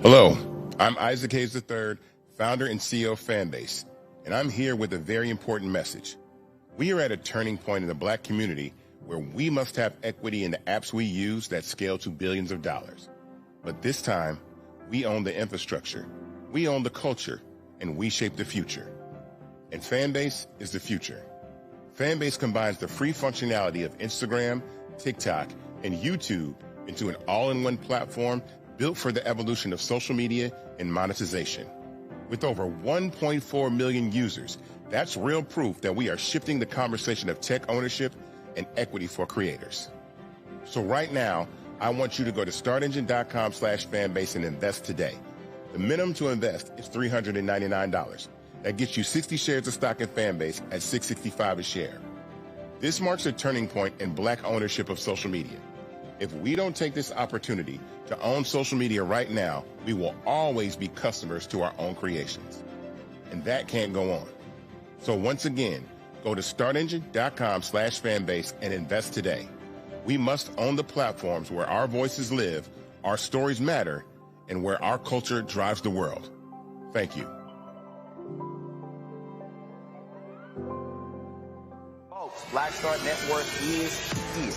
Hello, I'm Isaac Hayes III, founder and CEO of Fanbase, and I'm here with a very important message. We are at a turning point in the Black community where we must have equity in the apps we use that scale to billions of dollars. But this time, we own the infrastructure, we own the culture, and we shape the future. And Fanbase is the future. Fanbase combines the free functionality of Instagram, TikTok, and YouTube into an all-in-one platform built for the evolution of social media and monetization. With over 1.4 million users, that's real proof that we are shifting the conversation of tech ownership and equity for creators. So right now, I want you to go to startengine.com/fanbase and invest today. The minimum to invest is $399. That gets you 60 shares of stock in Fanbase at $665 a share. This marks a turning point in Black ownership of social media. If we don't take this opportunity to own social media right now, we will always be customers to our own creations. And that can't go on. So once again, go to startengine.com/fanbase and invest today. We must own the platforms where our voices live, our stories matter, and where our culture drives the world. Thank you. Folks, Black Star Network is here.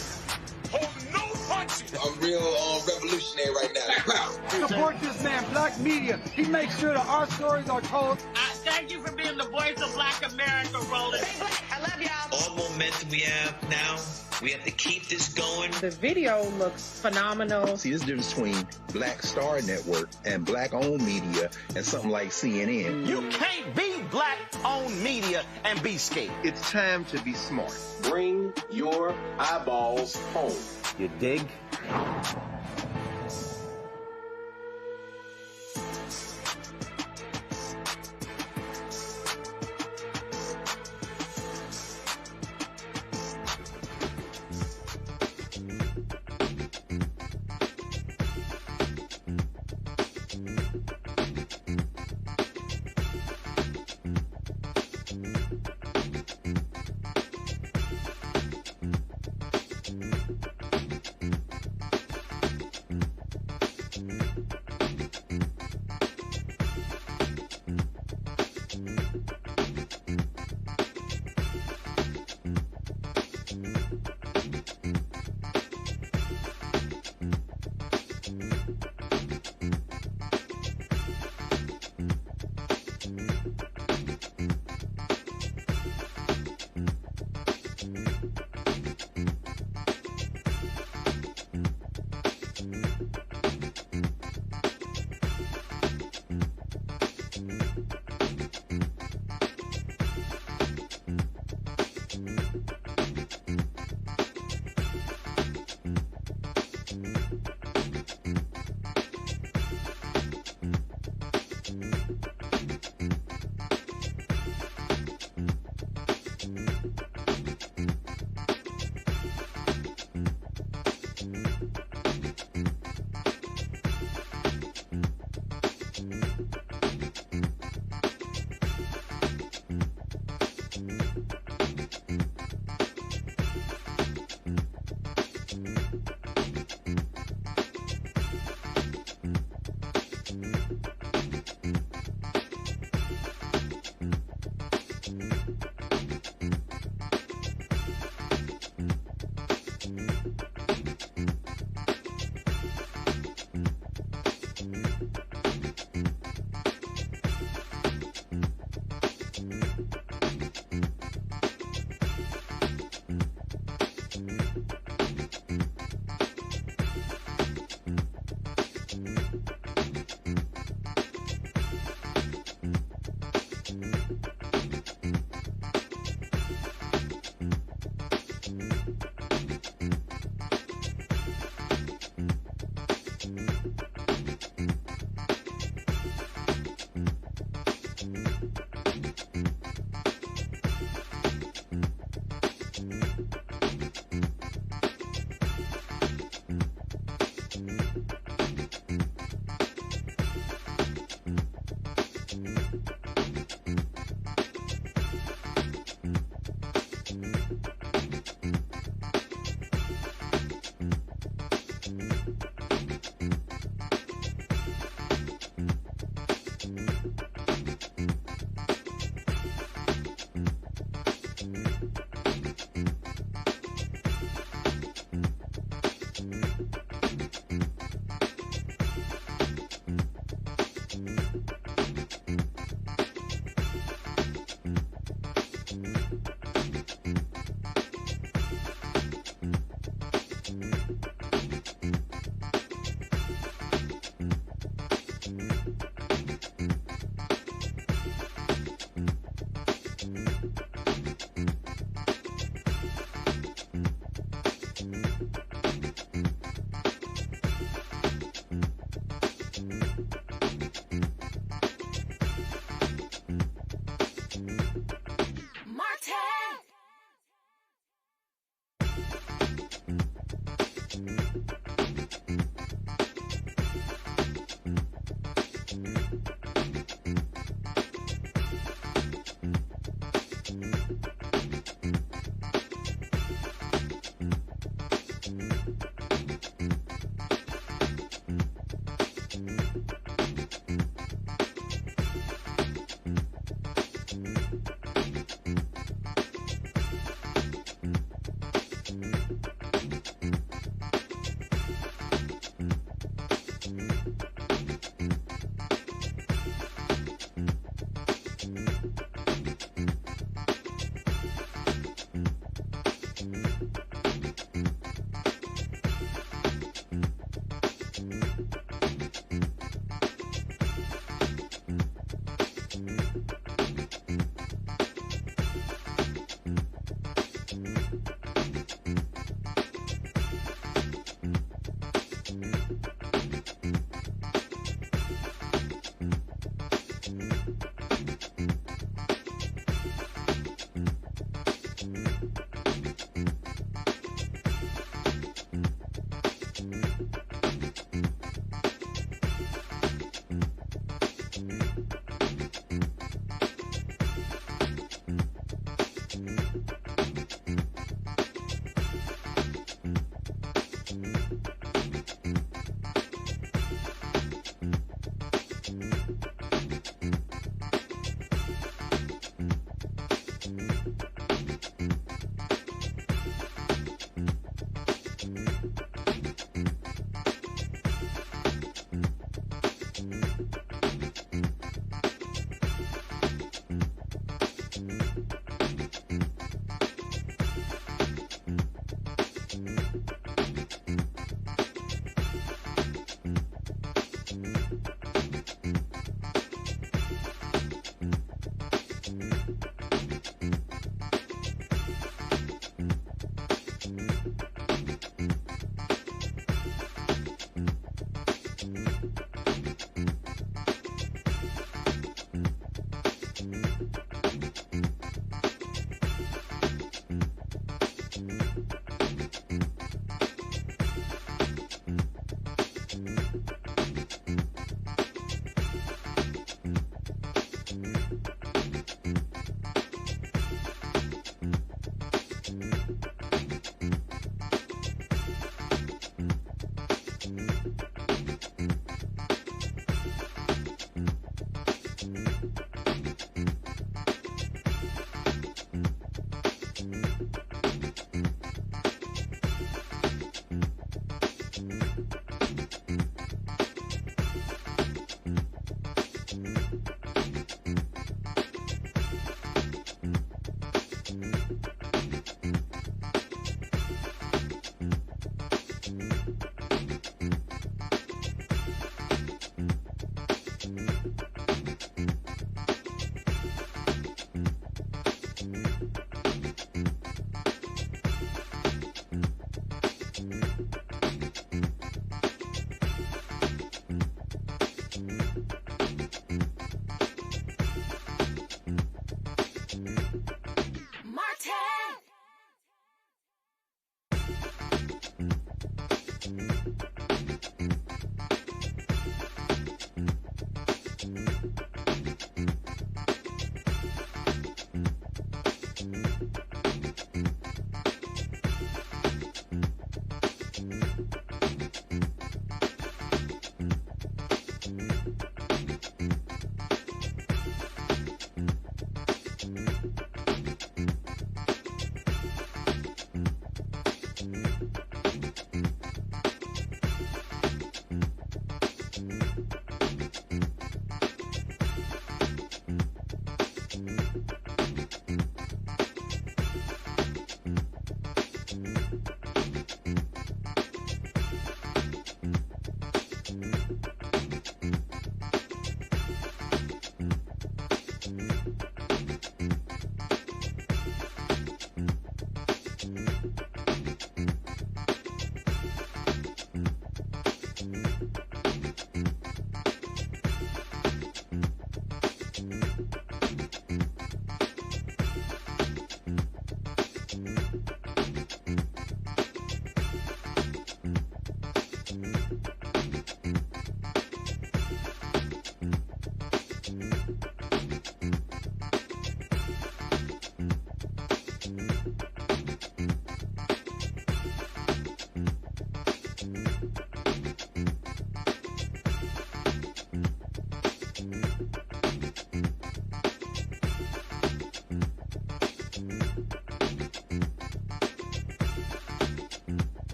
Hold no punches. I'm real revolutionary right now. Support this man, Black media. He makes sure that our stories are told. Thank you for being the voice of Black America, Roland. Stay Black. I love y'all. All momentum we have now, we have to keep this going. The video looks phenomenal. See, this difference between Black Star Network and Black-owned media and something like CNN. You can't be Black-owned media and be scared. It's time to be smart. Bring your eyeballs home. You dig?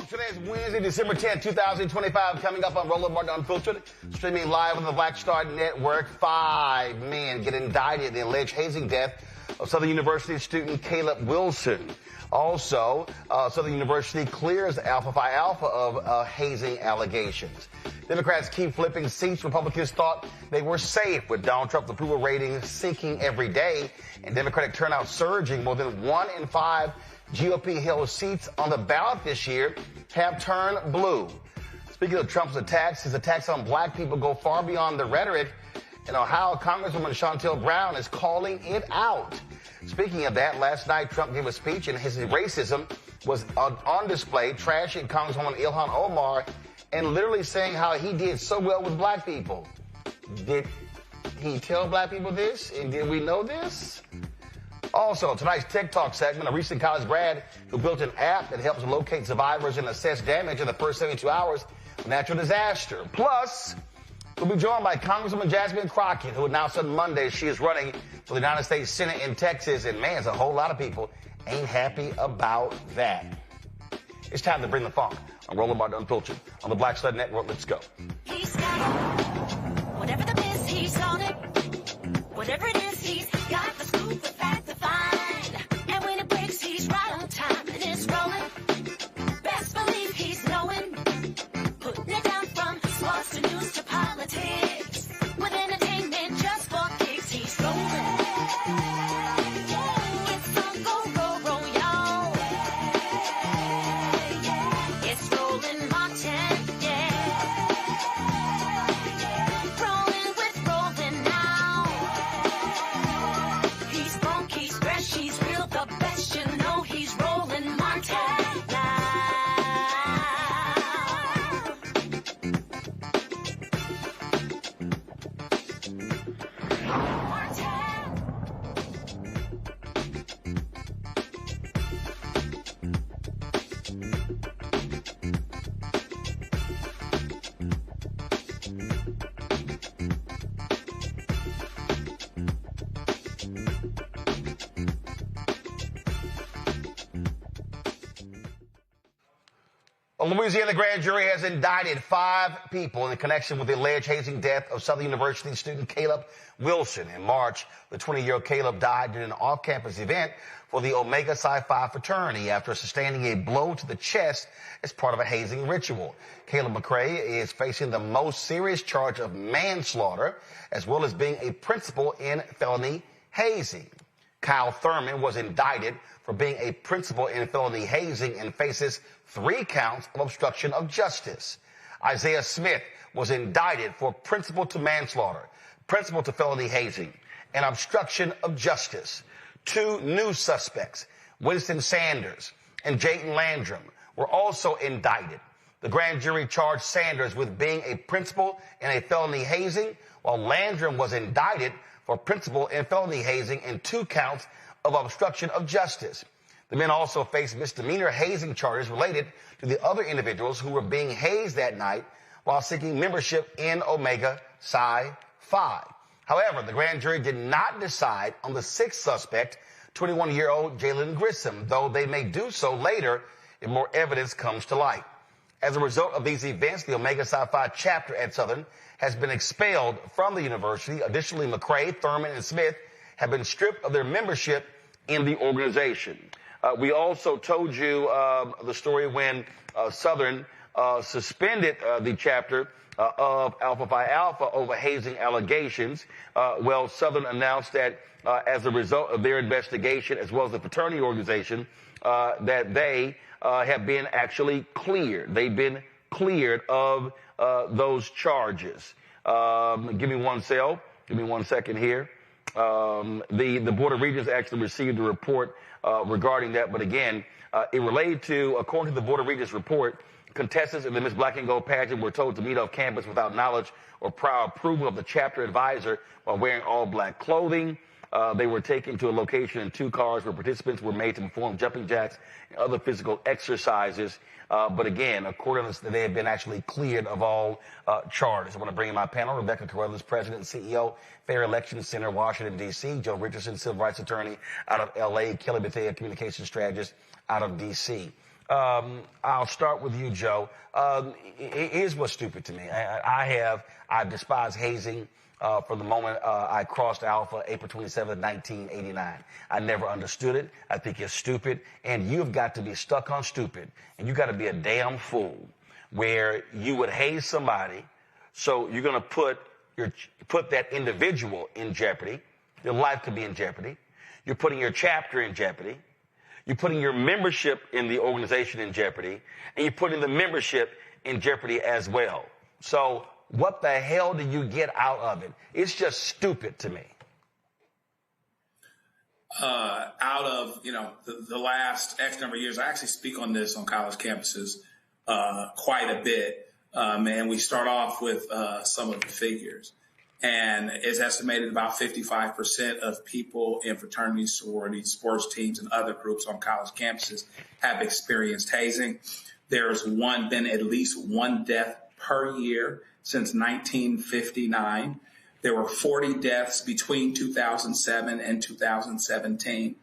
Today is Wednesday, December 10th, 2025, coming up on Roland Martin Unfiltered, streaming live on the Black Star Network. 5 men get indicted in the alleged hazing death of Southern University student Caleb Wilson. Also, Southern University clears Alpha Phi Alpha of hazing allegations. Democrats keep flipping seats. Republicans thought they were safe with Donald Trump's approval rating sinking every day and Democratic turnout surging. More than 1 in 5 GOP-held seats on the ballot this year have turned blue. Speaking of Trump's attacks, his attacks on black people go far beyond the rhetoric, and Ohio Congresswoman Shontel Brown is calling it out. Speaking of that, last night Trump gave a speech and his racism was on display, trashing Congresswoman Ilhan Omar and literally saying how he did so well with black people. Did he tell black people this? And did we know this? Also, tonight's Tech Talk segment, a recent college grad who built an app that helps locate survivors and assess damage in the first 72 hours of natural disaster. Plus, we'll be joined by Congresswoman Jasmine Crockett, who announced on Monday she is running for the United States Senate in Texas. And man, a whole lot of people ain't happy about that. It's time to bring the funk on Roland Martin Unfiltered on the Black Star Network. Let's go. He's got it. Whatever the miss, he's on it. Whatever it is, he's got the scoop, the fact, the find. And when it breaks, he's right on time and it's rolling. Best believe he's knowing. Putting it down from sports to news to politics. With entertainment just for kicks, he's rolling. It's fun, go, y'all. It's Roland Martin, yeah. Rolling with Roland now. A Louisiana grand jury has indicted 5 people in connection with the alleged hazing death of Southern University student Caleb Wilson. In March, the 20-year-old Caleb died during an off-campus event for the Omega Psi Phi fraternity after sustaining a blow to the chest as part of a hazing ritual. Caleb McCrae is facing the most serious charge of manslaughter, as well as being a principal in felony hazing. Kyle Thurman was indicted for being a principal in felony hazing and faces 3 counts of obstruction of justice. Isaiah Smith was indicted for principal to manslaughter, principal to felony hazing, and obstruction of justice. 2 new suspects, Winston Sanders and Jayton Landrum, were also indicted. The grand jury charged Sanders with being a principal in a felony hazing, while Landrum was indicted for principal in felony hazing and 2 counts of obstruction of justice. The men also faced misdemeanor hazing charges related to the other individuals who were being hazed that night while seeking membership in Omega Psi Phi. However, the grand jury did not decide on the 6th suspect, 21-year-old Jalen Grissom, though they may do so later if more evidence comes to light. As a result of these events, the Omega Psi Phi chapter at Southern has been expelled from the university. Additionally, McCrae, Thurman, and Smith have been stripped of their membership in the organization. We also told you the story when Southern suspended the chapter of Alpha Phi Alpha over hazing allegations. Well, Southern announced that as a result of their investigation, as well as the fraternity organization, that they have been actually cleared. They've been cleared of those charges. Give me one second here. The Board of Regents actually received a report regarding that, but again, it related to, according to the Board of Regents report, contestants in the Miss Black and Gold pageant were told to meet off campus without knowledge or prior approval of the chapter advisor while wearing all black clothing. They were taken to a location in 2 cars where participants were made to perform jumping jacks and other physical exercises. But again, according to they have been actually cleared of all charges. I want to bring in my panel, Rebecca Carruthers, President and CEO, Fair Election Center, Washington, D.C., Joe Richardson, Civil Rights Attorney out of L.A., Kelly Bethea, Communications Strategist out of D.C. I'll start with you, Joe. Here's what's stupid to me. I despise hazing. From the moment I crossed Alpha, April 27, 1989. I never understood it. I think it's stupid. And you've got to be stuck on stupid. And you've got to be a damn fool where you would haze somebody. So you're going to put that individual in jeopardy. Your life could be in jeopardy. You're putting your chapter in jeopardy. You're putting your membership in the organization in jeopardy. And you're putting the membership in jeopardy as well. So what the hell do you get out of it? It's just stupid to me. Out of, the last X number of years, I actually speak on this on college campuses quite a bit. And we start off with some of the figures. And it's estimated about 55% of people in fraternities, sororities, sports teams, and other groups on college campuses have experienced hazing. There's been at least 1 death per year since 1959. There were 40 deaths between 2007 and 2017.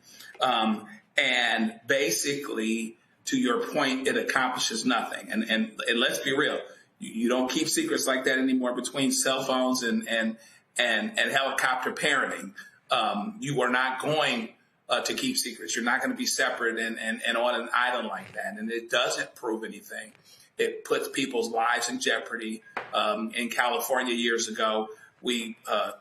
And basically, to your point, it accomplishes nothing. And let's be real. You don't keep secrets like that anymore between cell phones and helicopter parenting. You are not going to keep secrets. You're not going to be separate and on an island like that. And it doesn't prove anything. It puts people's lives in jeopardy. In California years ago, we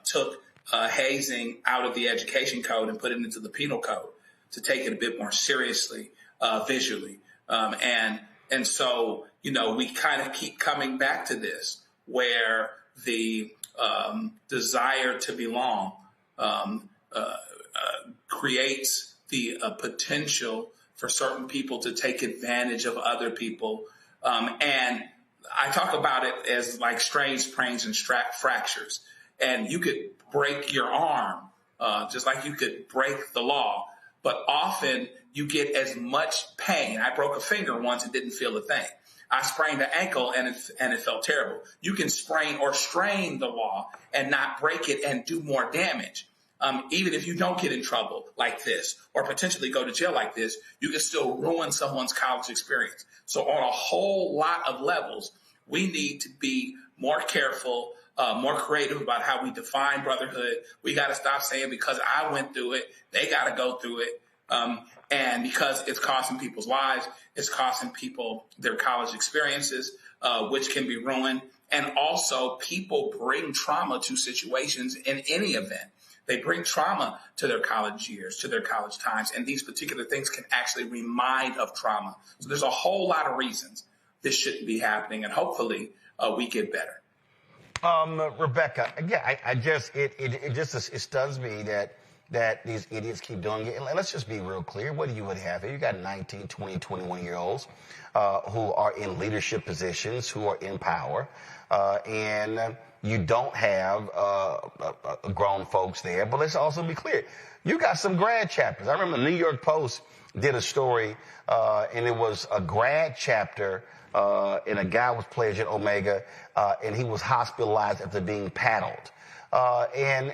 took hazing out of the education code and put it into the penal code to take it a bit more seriously visually. And so, we kind of keep coming back to this where the desire to belong creates the potential for certain people to take advantage of other people. And I talk about it as like strains, sprains, and fractures. And you could break your arm just like you could break the law. But often you get as much pain. I broke a finger once and didn't feel a thing. I sprained an ankle and it felt terrible. You can sprain or strain the law and not break it and do more damage. even if you don't get in trouble like this or potentially go to jail like this, you can still ruin someone's college experience. So on a whole lot of levels, we need to be more careful, more creative about how we define brotherhood. We got to stop saying because I went through it, they got to go through it. And because it's costing people's lives, it's costing people their college experiences, which can be ruined. And also people bring trauma to situations in any event. They bring trauma to their college years, to their college times. And these particular things can actually remind of trauma. So there's a whole lot of reasons this shouldn't be happening. And hopefully we get better. Rebecca, yeah, it just stuns me that these idiots keep doing it. And let's just be real clear. What you would have here? You got 19, 20, 21-year-olds who are in leadership positions, who are in power, and you don't have grown folks there. But let's also be clear. You got some grad chapters. I remember the New York Post did a story, and it was a grad chapter, and a guy was pledged at Omega, and he was hospitalized after being paddled. And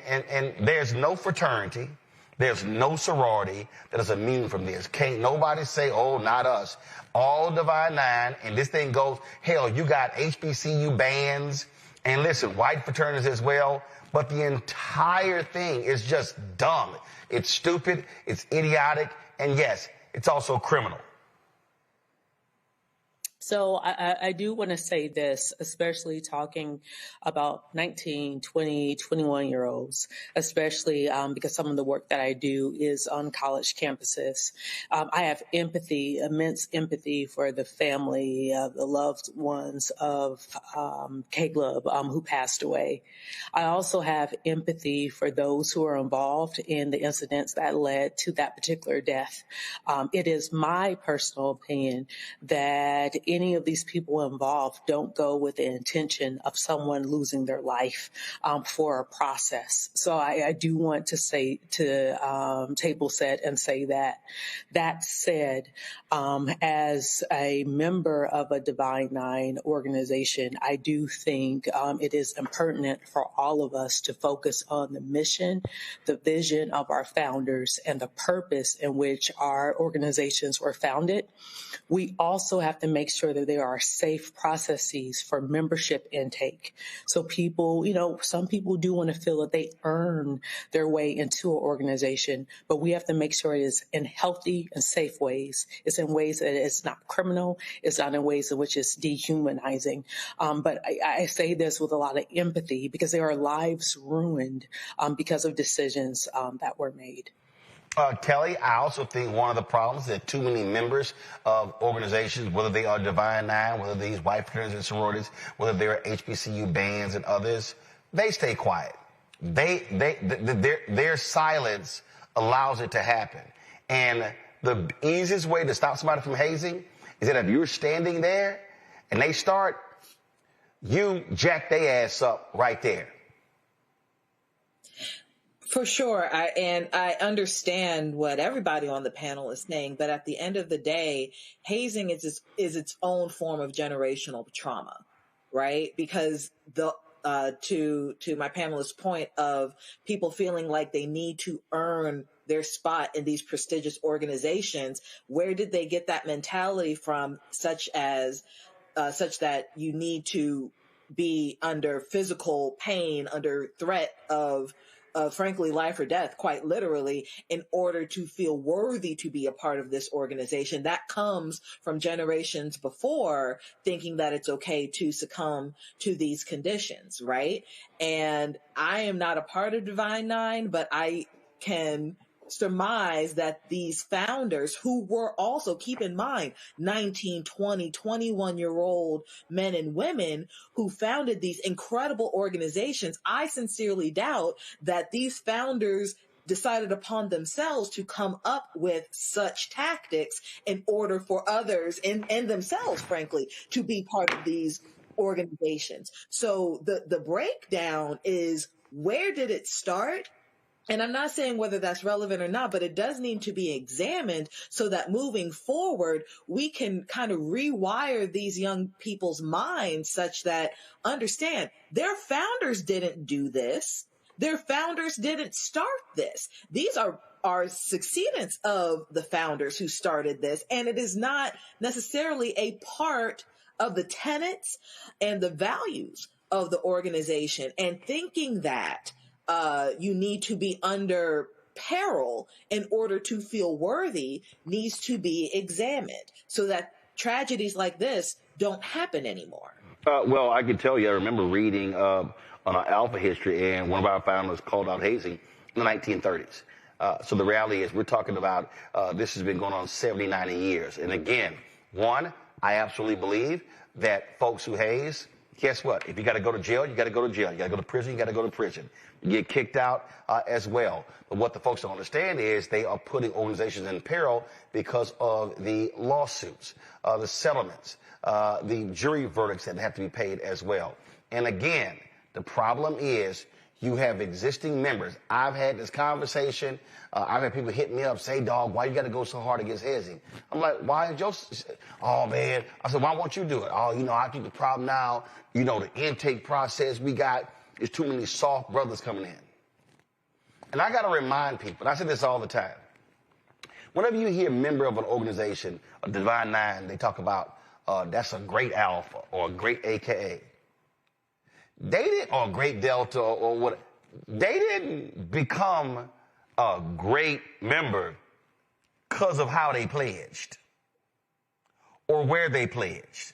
there's no fraternity, there's no sorority that is immune from this. Can't nobody say, oh, not us. All Divine Nine, and this thing goes, hell, you got HBCU bands, and listen, white fraternities as well, but the entire thing is just dumb. It's stupid, it's idiotic, and yes, it's also criminal. So I do want to say this, especially talking about 19, 20, 21-year-olds, especially because some of the work that I do is on college campuses. I have empathy, immense empathy for the family, the loved ones of Caleb, who passed away. I also have empathy for those who are involved in the incidents that led to that particular death. It is my personal opinion that any of these people involved don't go with the intention of someone losing their life for a process. So I do want to say to table set and say that. That said, as a member of a Divine Nine organization, I do think it is impertinent for all of us to focus on the mission, the vision of our founders, and the purpose in which our organizations were founded. We also have to make sure that there are safe processes for membership intake. So people, some people do want to feel that they earn their way into an organization, but we have to make sure it is in healthy and safe ways. It's in ways that it's not criminal. It's not in ways in which it's dehumanizing. But I say this with a lot of empathy because there are lives ruined because of decisions that were made. Kelly, I also think one of the problems is that too many members of organizations, whether they are Divine Nine, whether these white fraternities and sororities, whether they're HBCU bands and others, they stay quiet. Their silence allows it to happen. And the easiest way to stop somebody from hazing is that if you're standing there and they start, you jack their ass up right there. For sure. I understand what everybody on the panel is saying, but at the end of the day, hazing is its own form of generational trauma, right? Because to my panelist's point of people feeling like they need to earn their spot in these prestigious organizations, where did they get that mentality from, such that you need to be under physical pain, under threat of frankly, life or death, quite literally, in order to feel worthy to be a part of this organization? That comes from generations before, thinking that it's okay to succumb to these conditions, right? And I am not a part of Divine Nine, but I can surmise that these founders, who were also, keep in mind, 19, 20, 21-year-old men and women who founded these incredible organizations, I sincerely doubt that these founders decided upon themselves to come up with such tactics in order for others and themselves, frankly, to be part of these organizations. So the breakdown is, where did it start? And I'm not saying whether that's relevant or not, but it does need to be examined so that moving forward, we can kind of rewire these young people's minds such that, understand, their founders didn't do this. Their founders didn't start this. These are succeedants of the founders who started this, and it is not necessarily a part of the tenets and the values of the organization. And thinking that you need to be under peril in order to feel worthy needs to be examined so that tragedies like this don't happen anymore. Well, I can tell you, I remember reading Alpha history, and one of our founders called out hazing in the 1930s. So the reality is we're talking about this has been going on 70, 90 years. And again, one, I absolutely believe that folks who haze, guess what? If you got to go to jail, you got to go to jail. You got to go to prison, you got to go to prison. You get kicked out as well. But what the folks don't understand is they are putting organizations in peril because of the lawsuits, the settlements, the jury verdicts that have to be paid as well. And again, the problem is you have existing members. I've had this conversation. I've had people hit me up, say, dog, why you got to go so hard against hazing? I'm like, why is your... Oh, man. I said, why won't you do it? Oh, I think the problem now, the intake process we got is too many soft brothers coming in. And I got to remind people, and I say this all the time, whenever you hear a member of an organization, a Divine Nine, they talk about that's a great alpha or a great AKA. They didn't, or great Delta or what, they didn't become a great member because of how they pledged or where they pledged.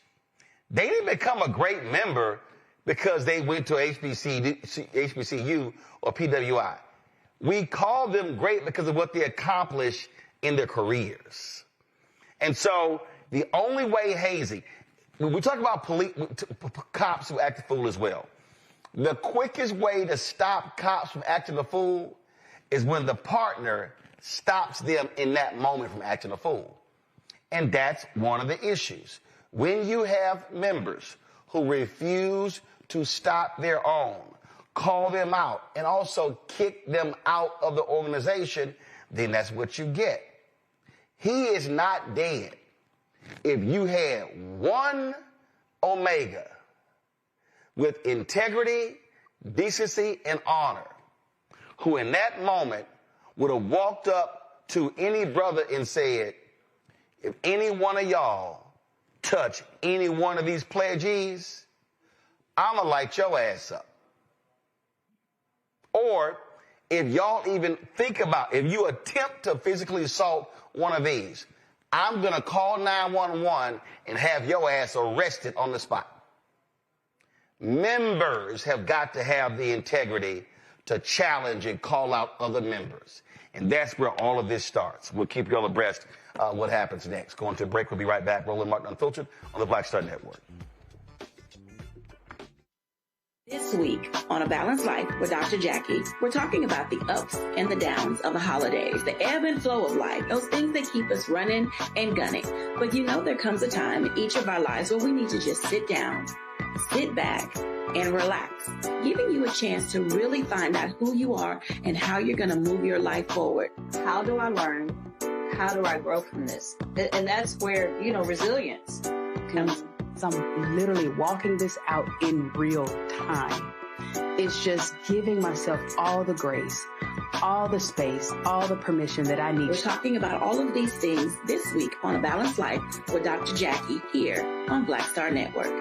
They didn't become a great member because they went to HBCU or PWI. We call them great because of what they accomplished in their careers. And so the only way hazing, when we talk about cops who act a fool as well, the quickest way to stop cops from acting a fool is when the partner stops them in that moment from acting a fool. And that's one of the issues. When you have members who refuse to stop their own, call them out, and also kick them out of the organization, then that's what you get. He is not dead. If you had one Omega with integrity, decency, and honor, who in that moment would have walked up to any brother and said, if any one of y'all touch any one of these pledgees, I'm going to light your ass up. Or if y'all even think about, if you attempt to physically assault one of these, I'm going to call 911 and have your ass arrested on the spot. Members have got to have the integrity to challenge and call out other members. And that's where all of this starts. We'll keep you all abreast what happens next. Going to a break. We'll be right back. Roland Martin Unfiltered on the Black Star Network. This week on A Balanced Life with Dr. Jackie, we're talking about the ups and the downs of the holidays, the ebb and flow of life, those things that keep us running and gunning. But there comes a time in each of our lives where we need to just sit down, sit back, and relax, giving you a chance to really find out who you are and how you're going to move your life forward. How do I learn? How do I grow from this? And that's where, resilience comes. So I'm literally walking this out in real time. It's just giving myself all the grace, all the space, all the permission that I need. We're talking about all of these things this week on A Balanced Life with Dr. Jackie here on Black Star Network.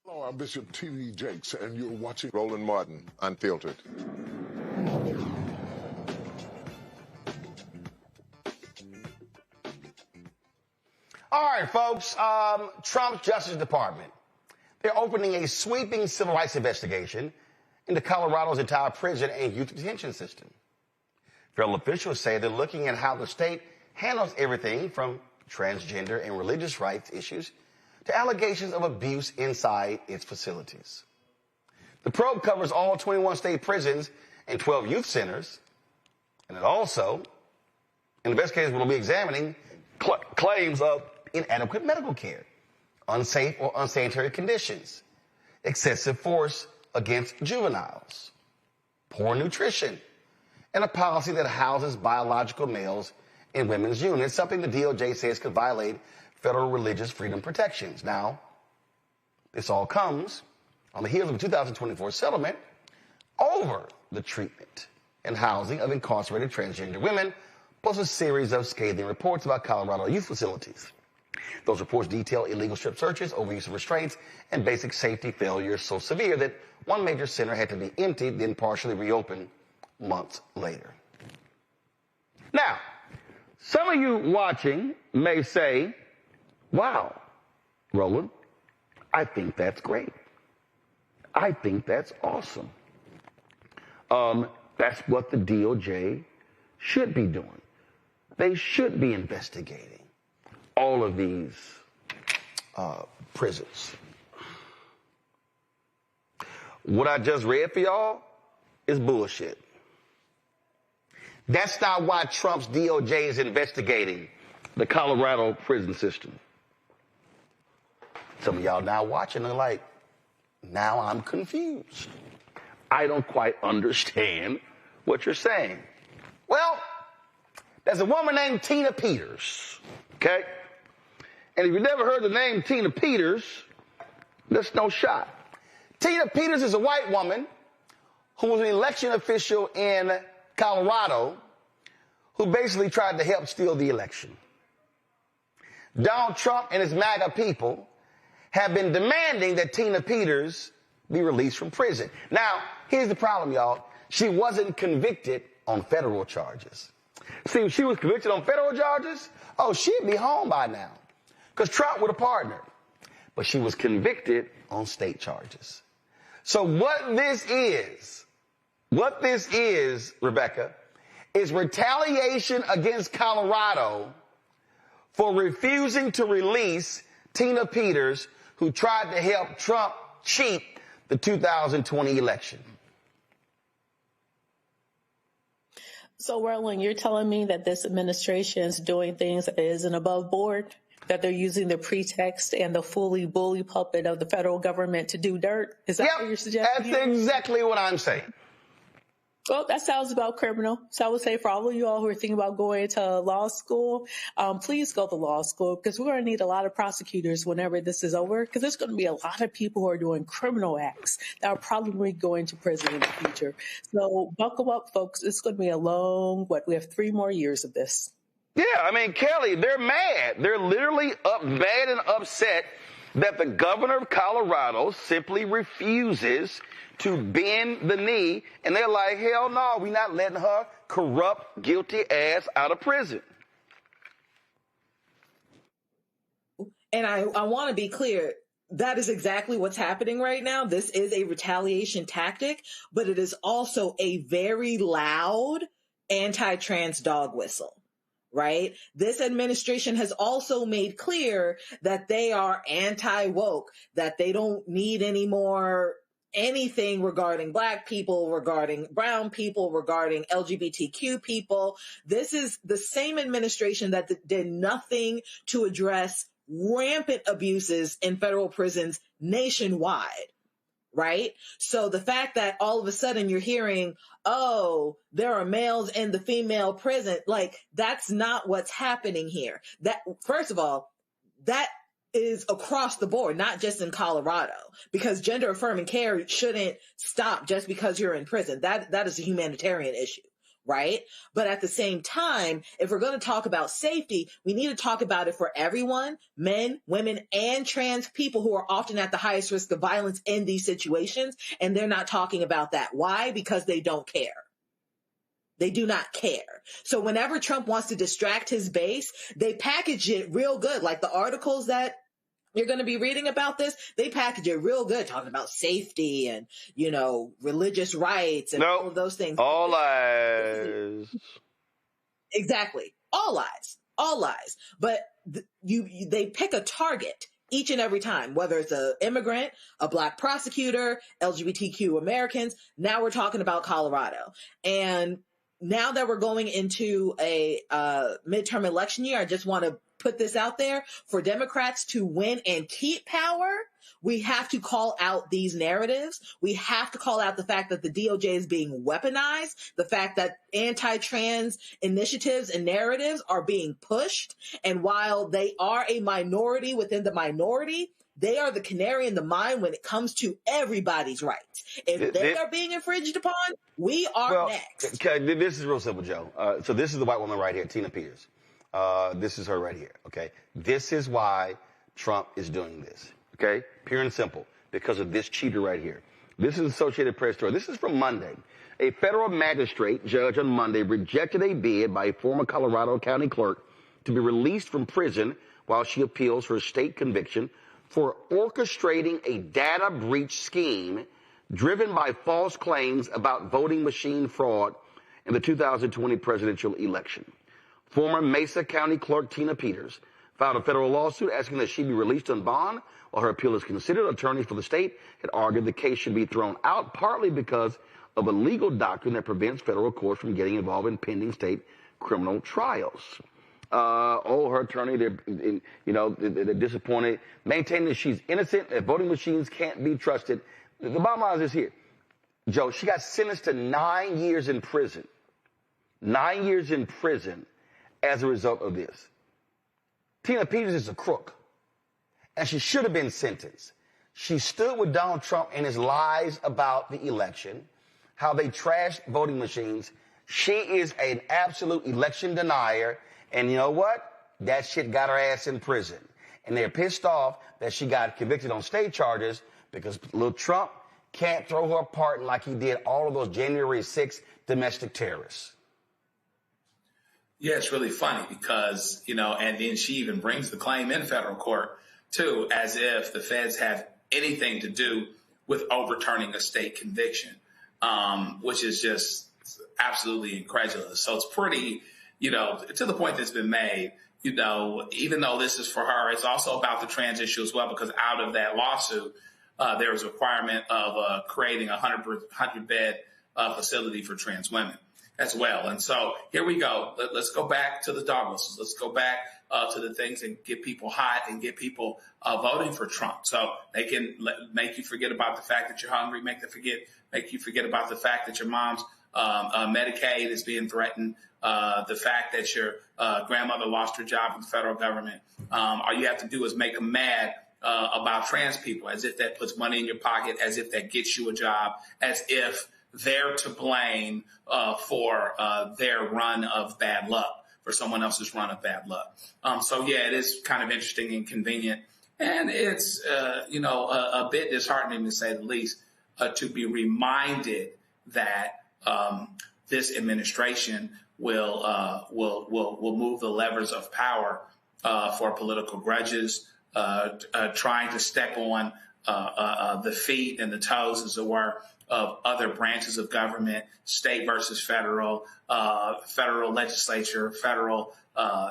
Hello, I'm Bishop T.D. Jakes, and you're watching Roland Martin Unfiltered. All right, folks, Trump's Justice Department, they're opening a sweeping civil rights investigation into Colorado's entire prison and youth detention system. Federal officials say they're looking at how the state handles everything from transgender and religious rights issues to allegations of abuse inside its facilities. The probe covers all 21 state prisons and 12 youth centers, and it also, investigators will be examining claims of inadequate medical care, unsafe or unsanitary conditions, excessive force against juveniles, poor nutrition, and a policy that houses biological males in women's units, something the DOJ says could violate federal religious freedom protections. Now, this all comes on the heels of a 2024 settlement over the treatment and housing of incarcerated transgender women, plus a series of scathing reports about Colorado youth facilities. Those reports detail illegal strip searches, overuse of restraints, and basic safety failures so severe that one major center had to be emptied, then partially reopened months later. Now, some of you watching may say, wow, Roland, I think that's great. I think that's awesome. That's what the DOJ should be doing. They should be investigating all of these prisons. What I just read for y'all is bullshit. That's not why Trump's DOJ is investigating the Colorado prison system. Some of y'all now watching are like, now I'm confused. I don't quite understand what you're saying. Well, there's a woman named Tina Peters, okay? And if you've never heard the name Tina Peters, that's no shot. Tina Peters is a white woman who was an election official in Colorado who basically tried to help steal the election. Donald Trump and his MAGA people have been demanding that Tina Peters be released from prison. Now, here's the problem, y'all. She wasn't convicted on federal charges. See, if she was convicted on federal charges, oh, she'd be home by now because Trump would have partnered. But she was convicted on state charges. So what this is, Rebecca, is retaliation against Colorado for refusing to release Tina Peters, who tried to help Trump cheat the 2020 election. So, Roland, you're telling me that this administration is doing things that isn't above board, that they're using the pretext and the fully bully puppet of the federal government to do dirt? Is that what you're suggesting? That's exactly what I'm saying. Well, that sounds about criminal. So I would say for all of you all who are thinking about going to law school, please go to law school because we're going to need a lot of prosecutors whenever this is over because there's going to be a lot of people who are doing criminal acts that are probably going to prison in the future. So buckle up, folks. It's going to be a long, we have 3 more years of this. Yeah, I mean, Kelly, they're mad. They're literally mad and upset that the governor of Colorado simply refuses to bend the knee, and they're like, hell no, we're not letting her corrupt, guilty ass out of prison. And I want to be clear, that is exactly what's happening right now. This is a retaliation tactic, but it is also a very loud anti-trans dog whistle. Right? This administration has also made clear that they are anti-woke, that they don't need any more anything regarding Black people, regarding brown people, regarding LGBTQ people. This is the same administration that did nothing to address rampant abuses in federal prisons nationwide. Right? So the fact that all of a sudden you're hearing, oh, there are males in the female prison, like that's not what's happening here. That, first of all, that is across the board, not just in Colorado, because gender affirming care shouldn't stop just because you're in prison. That is a humanitarian issue. Right? But at the same time, if we're going to talk about safety, we need to talk about it for everyone, men, women, and trans people who are often at the highest risk of violence in these situations. And they're not talking about that. Why? Because they don't care. They do not care. So whenever Trump wants to distract his base, they package it real good. Like the articles that you're going to be reading about this, they package it real good, talking about safety and, you know, religious rights and all of those things. All lies. Exactly. All lies. All lies. But they pick a target each and every time, whether it's an immigrant, a Black prosecutor, LGBTQ Americans. Now we're talking about Colorado. And now that we're going into a midterm election year, I just want to put this out there. For Democrats to win and keep power, we have to call out these narratives. We have to call out the fact that the DOJ is being weaponized, the fact that anti-trans initiatives and narratives are being pushed. And while they are a minority within the minority, they are the canary in the mine when it comes to everybody's rights. If they are being infringed upon, we are next. Okay, this is real simple, Joe. So this is the white woman right here, Tina Peters. This is her right here, okay? This is why Trump is doing this, okay? Pure and simple, because of this cheater right here. This is Associated Press story. This is from Monday. A federal magistrate judge on Monday rejected a bid by a former Colorado County clerk to be released from prison while she appeals her state conviction for orchestrating a data breach scheme driven by false claims about voting machine fraud in the 2020 presidential election. Former Mesa County Clerk Tina Peters filed a federal lawsuit asking that she be released on bond while her appeal is considered. Attorneys for the state had argued the case should be thrown out, partly because of a legal doctrine that prevents federal courts from getting involved in pending state criminal trials. Her attorney, they're disappointed, maintaining that she's innocent, that voting machines can't be trusted. The bottom line is this here. Joe, she got sentenced to 9 years in prison. 9 years in prison as a result of this. Tina Peters is a crook, and she should have been sentenced. She stood with Donald Trump and his lies about the election, how they trashed voting machines. She is an absolute election denier, and you know what? That shit got her ass in prison. And they're pissed off that she got convicted on state charges because little Trump can't throw her a pardon like he did all of those January 6th domestic terrorists. Yeah, it's really funny because, and then she even brings the claim in federal court, too, as if the feds have anything to do with overturning a state conviction, which is just absolutely incredulous. So it's pretty, to the point that's been made, even though this is for her, it's also about the trans issue as well, because out of that lawsuit, there was a requirement of creating a 100-bed facility for trans women as well. And so here we go. Let's go back to the dog whistles. Let's go back to the things and get people hot and get people voting for Trump. So they can make you forget about the fact that you're hungry, make you forget about the fact that your mom's Medicaid is being threatened, the fact that your grandmother lost her job with the federal government. All you have to do is make them mad about trans people, as if that puts money in your pocket, as if that gets you a job, as if they're to blame for their run of bad luck, for someone else's run of bad luck. So, yeah, it is kind of interesting and convenient. And it's, a bit disheartening, to say the least, to be reminded that this administration will move the levers of power for political grudges, trying to step on the feet and the toes, as it were, of other branches of government, state versus federal, federal legislature, federal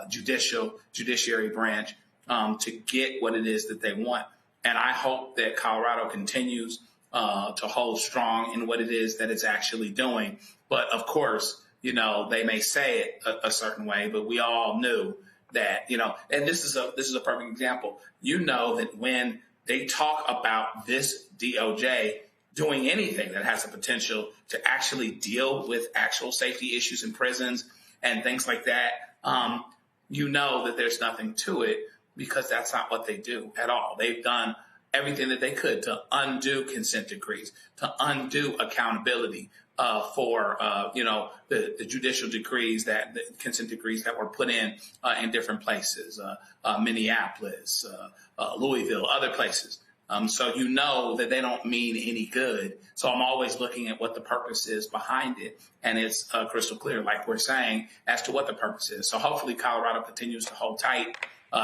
judiciary branch, to get what it is that they want. And I hope that Colorado continues to hold strong in what it is that it's actually doing. But of course, they may say it a certain way, but we all knew that, and this is a perfect example. That when they talk about this DOJ doing anything that has the potential to actually deal with actual safety issues in prisons and things like that, that there's nothing to it, because that's not what they do at all. They've done everything that they could to undo consent decrees, to undo accountability for the judicial decrees, the consent decrees that were put in different places, Minneapolis, Louisville, other places. So that they don't mean any good. So I'm always looking at what the purpose is behind it. And it's crystal clear, like we're saying, as to what the purpose is. So hopefully Colorado continues to hold tight.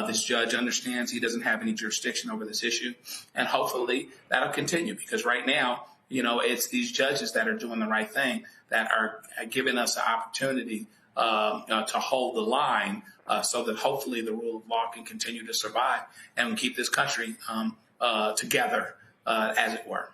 This judge understands he doesn't have any jurisdiction over this issue. And hopefully that'll continue, because right now, it's these judges that are doing the right thing, that are giving us the opportunity to hold the line, so that hopefully the rule of law can continue to survive and keep this country together, as it were.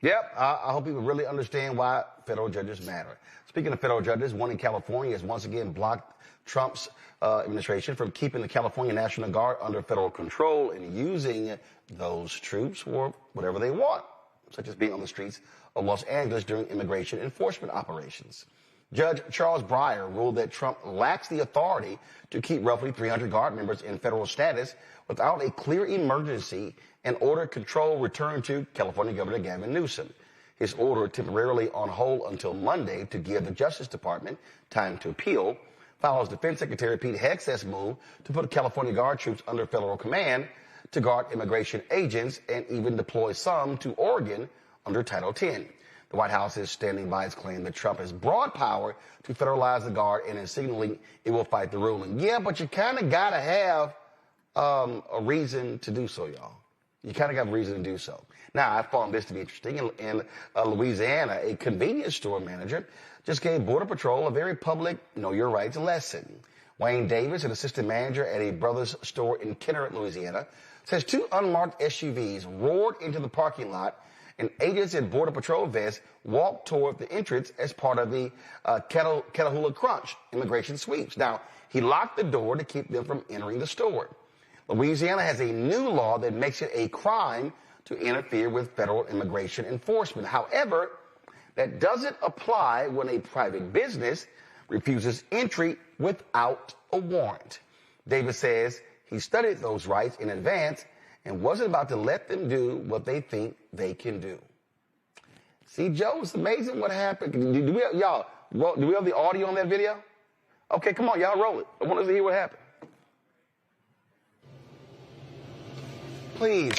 Yep. I hope people really understand why federal judges matter. Speaking of federal judges, one in California has once again blocked Trump's administration from keeping the California National Guard under federal control and using those troops for whatever they want, such as being on the streets of Los Angeles during immigration enforcement operations. Judge Charles Breyer ruled that Trump lacks the authority to keep roughly 300 Guard members in federal status without a clear emergency and order control returned to California Governor Gavin Newsom. His order, temporarily on hold until Monday to give the Justice Department time to appeal, follows Defense Secretary Pete Hegseth's move to put California Guard troops under federal command to guard immigration agents and even deploy some to Oregon under Title X. The White House is standing by its claim that Trump has broad power to federalize the Guard and is signaling it will fight the ruling. Yeah, but you kind of got to have a reason to do so, y'all. You kind of got a reason to do so. Now, I found this to be interesting. In Louisiana, a convenience store manager just gave Border Patrol a very public know your rights lesson. Wayne Davis, an assistant manager at a Brothers store in Kenner, Louisiana, says two unmarked SUVs roared into the parking lot and agents in Border Patrol vests walked toward the entrance as part of the Catahoula Crunch immigration sweeps. Now, he locked the door to keep them from entering the store. Louisiana has a new law that makes it a crime to interfere with federal immigration enforcement. However, that doesn't apply when a private business refuses entry without a warrant. Davis says he studied those rights in advance and wasn't about to let them do what they think they can do. See, Joe, it's amazing what happened. Do we have the audio on that video? Okay, come on, y'all roll it. I want to hear what happened. Please.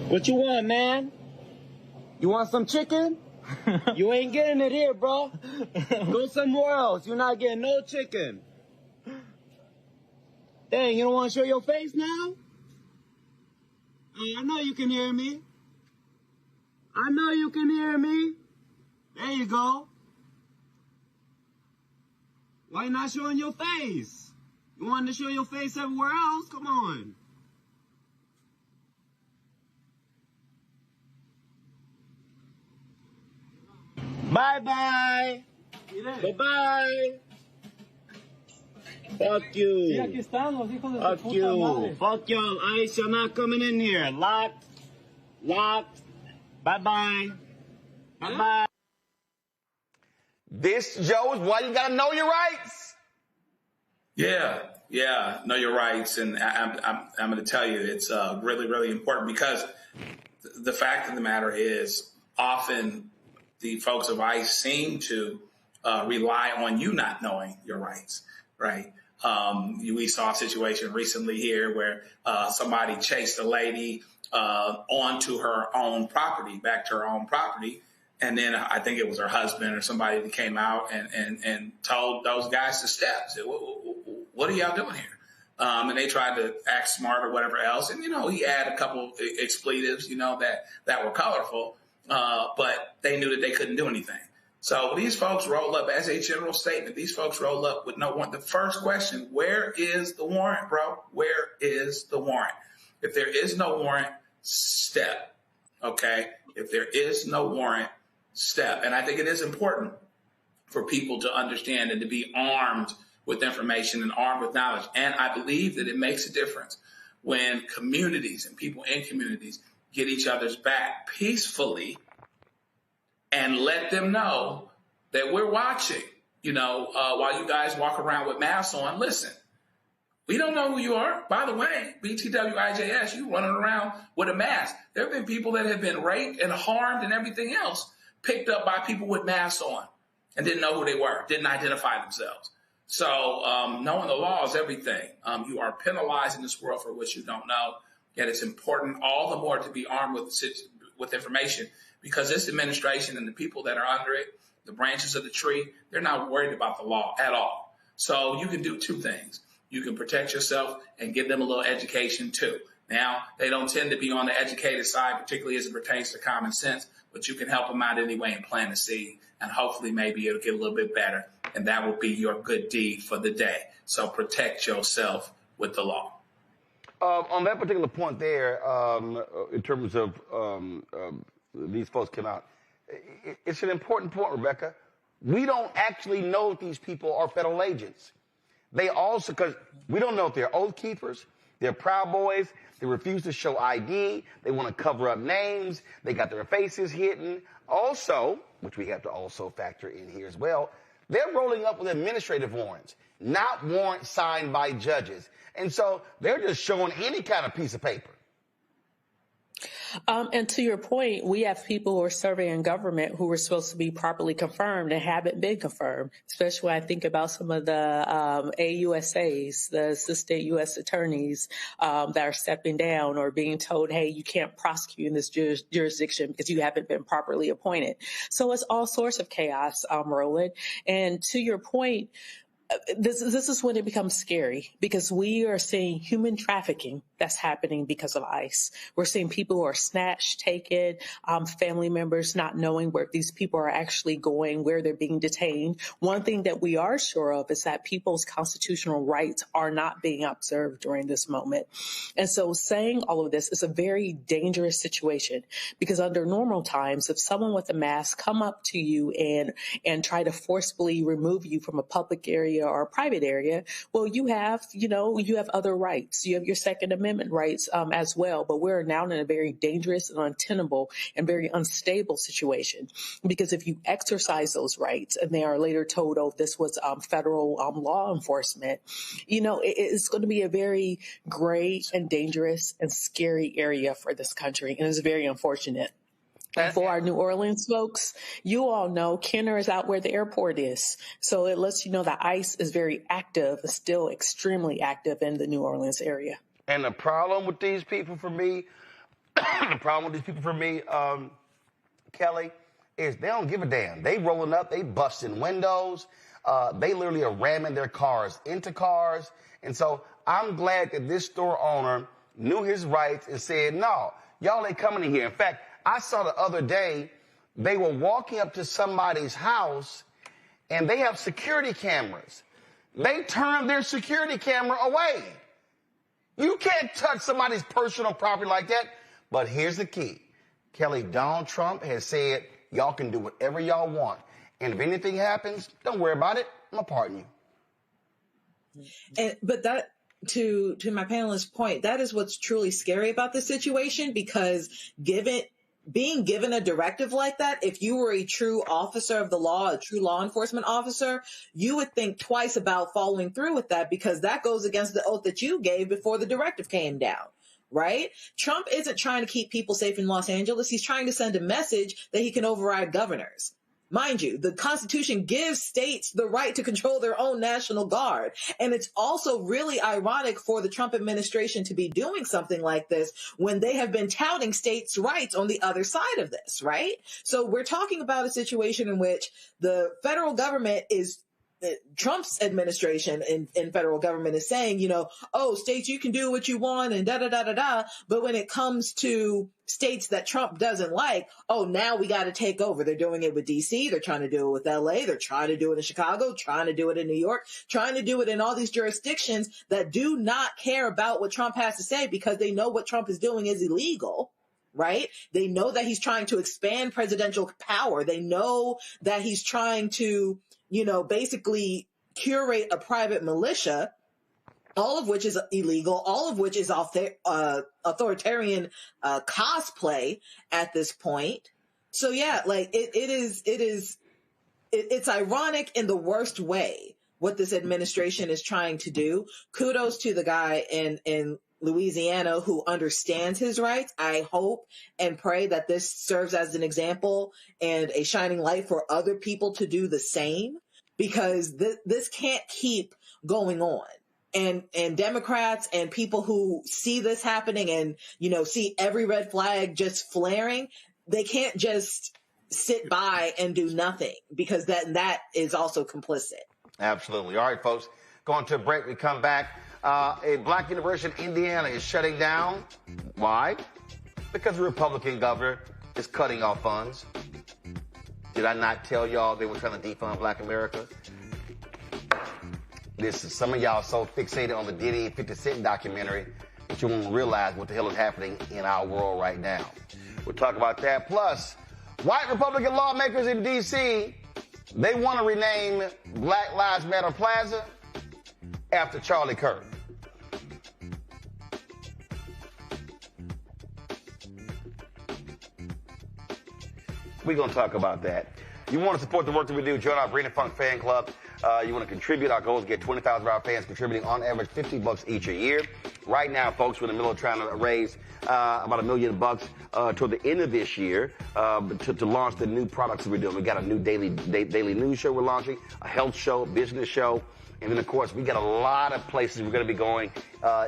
What you want, man? You want some chicken? You ain't getting it here, bro. Go somewhere else. You're not getting no chicken. Dang, you don't want to show your face now? I know you can hear me. I know you can hear me. There you go. Why you not showing your face? You wanted to show your face everywhere else? Come on. Bye-bye. Bye-bye. Fuck you. Fuck you. Fuck y'all. Ice, you're not coming in here. Locked. Locked. Bye-bye. Bye-bye. This, Joe, is why you got to know your rights. Yeah, know your rights. And I'm going to tell you, it's really, really important because the fact of the matter is often the folks of ICE seem to rely on you not knowing your rights, right? We saw a situation recently here where somebody chased a lady onto her own property, back to her own property. And then I think it was her husband or somebody that came out and told those guys to step. Said, what are y'all doing here? And they tried to act smart or whatever else. And, he had a couple expletives, that were colorful. But they knew that they couldn't do anything. So these folks roll up, as a general statement, these folks roll up with no warrant. The first question, where is the warrant, bro? Where is the warrant? If there is no warrant, step, okay? If there is no warrant, step. And I think it is important for people to understand and to be armed with information and armed with knowledge. And I believe that it makes a difference when communities and people in communities get each other's back peacefully and let them know that we're watching, while you guys walk around with masks on. Listen, we don't know who you are. By the way, BTWIJS, you running around with a mask. There have been people that have been raped and harmed and everything else picked up by people with masks on and didn't know who they were, didn't identify themselves. So knowing the law is everything. You are penalized in this world for what you don't know. Yet it's important all the more to be armed with information because this administration and the people that are under it, the branches of the tree, they're not worried about the law at all. So you can do two things. You can protect yourself and give them a little education too. Now, they don't tend to be on the educated side, particularly as it pertains to common sense, but you can help them out anyway and plant a seed. And hopefully maybe it'll get a little bit better. And that will be your good deed for the day. So protect yourself with the law. On that particular point there, in terms of these folks came out, it's an important point, Rebecca. We don't actually know if these people are federal agents. They also, because we don't know if they're oath keepers, they're Proud Boys, they refuse to show ID, they want to cover up names, they got their faces hidden. Also, which we have to also factor in here as well, they're rolling up with administrative warrants, not warrants signed by judges. And so they're just showing any kind of piece of paper. And to your point, we have people who are serving in government who were supposed to be properly confirmed and haven't been confirmed, especially when I think about some of the AUSAs, the assistant U.S. attorneys that are stepping down or being told, hey, you can't prosecute in this jurisdiction because you haven't been properly appointed. So it's all sorts of chaos, Roland. And to your point, this is when it becomes scary because we are seeing human trafficking that's happening because of ICE. We're seeing people who are snatched, taken, family members not knowing where these people are actually going, where they're being detained. One thing that we are sure of is that people's constitutional rights are not being observed during this moment. And so saying all of this is a very dangerous situation because under normal times, if someone with a mask come up to you and try to forcibly remove you from a public area or a private area, well, you have other rights. You have your Second Amendment rights as well. But we're now in a very dangerous and untenable and very unstable situation because if you exercise those rights and they are later told, oh, this was federal law enforcement, it's going to be a very gray and dangerous and scary area for this country. And it's very unfortunate. And for our New Orleans folks, you all know Kenner is out where the airport is. So it lets you know that ICE is very active, still extremely active in the New Orleans area. And the problem with these people for me, Kelly, is they don't give a damn. They rolling up, they busting windows. They literally are ramming their cars into cars. And so I'm glad that this store owner knew his rights and said, no, y'all ain't coming in here. In fact, I saw the other day, they were walking up to somebody's house and they have security cameras. They turned their security camera away. You can't touch somebody's personal property like that. But here's the key. Kelly, Donald Trump has said, y'all can do whatever y'all want. And if anything happens, don't worry about it. I'm going to pardon you. But that, to my panelist's point, that is what's truly scary about this situation because being given a directive like that, if you were a true officer of the law, a true law enforcement officer, you would think twice about following through with that because that goes against the oath that you gave before the directive came down, right? Trump isn't trying to keep people safe in Los Angeles. He's trying to send a message that he can override governors. Mind you, the Constitution gives states the right to control their own National Guard. And it's also really ironic for the Trump administration to be doing something like this when they have been touting states' rights on the other side of this, right? So we're talking about a situation in which the federal government is Trump's administration in federal government is saying, oh, states, you can do what you want and da-da-da-da-da. But when it comes to states that Trump doesn't like, oh, now we got to take over. They're doing it with D.C. They're trying to do it with L.A. They're trying to do it in Chicago, trying to do it in New York, trying to do it in all these jurisdictions that do not care about what Trump has to say because they know what Trump is doing is illegal. Right? They know that he's trying to expand presidential power. They know that he's trying to, basically curate a private militia, all of which is illegal, all of which is authoritarian cosplay at this point. So yeah, like it's ironic in the worst way what this administration is trying to do. Kudos to the guy in Louisiana who understands his rights. I hope and pray that this serves as an example and a shining light for other people to do the same because this can't keep going on. And Democrats and people who see this happening and, see every red flag just flaring, they can't just sit by and do nothing because that is also complicit. Absolutely. All right, folks, going to a break. We come back. A black university in Indiana is shutting down. Why? Because the Republican governor is cutting off funds. Did I not tell y'all they were trying to defund Black America? Some of y'all so fixated on the Diddy 50 Cent documentary that you won't realize what the hell is happening in our world right now. We'll talk about that. Plus, White Republican lawmakers in D.C., they want to rename Black Lives Matter Plaza after Charlie Kirk. We're going to talk about that. You want to support the work that we do, join our Green and Funk fan club. You want to contribute. Our goal is to get 20,000 of our fans contributing on average $50 each a year. Right now, folks, we're in the middle of trying to raise about $1 million toward the end of this year to launch the new products that we're doing. We got a new daily news show we're launching, a health show, business show. And then, of course, we got a lot of places we're going to be going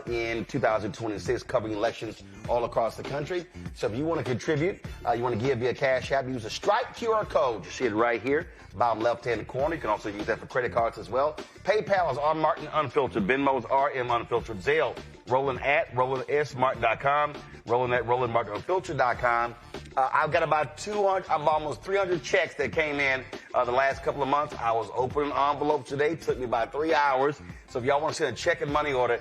in 2026, covering elections all across the country. So if you want to contribute, you want to give via Cash App, use a Stripe QR code. You see it right here, bottom left-hand corner. You can also use that for credit cards as well. PayPal is R Martin Unfiltered. Venmo is RM Unfiltered. Zelle, Roland at RolandSMartin.com. Roland at RolandMartinUnfiltered.com. I've got about almost 300 checks that came in the last couple of months. I was opening envelopes today. It took me about 3 hours. So if y'all want to send a check and money order,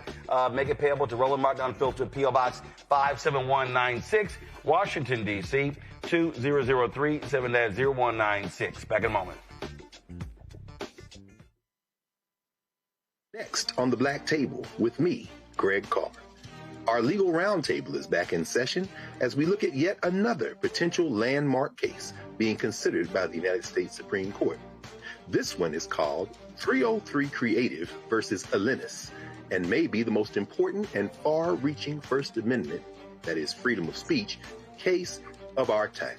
make it payable to Roland Martin Unfiltered, P.O. Box 57196, Washington, D.C., 2003 7-0196. Back in a moment. Next on the Black Table with me, Greg Carr. Our legal roundtable is back in session as we look at yet another potential landmark case being considered by the United States Supreme Court. This one is called 303 Creative versus Alennis, and may be the most important and far-reaching First Amendment, that is freedom of speech, case of our time.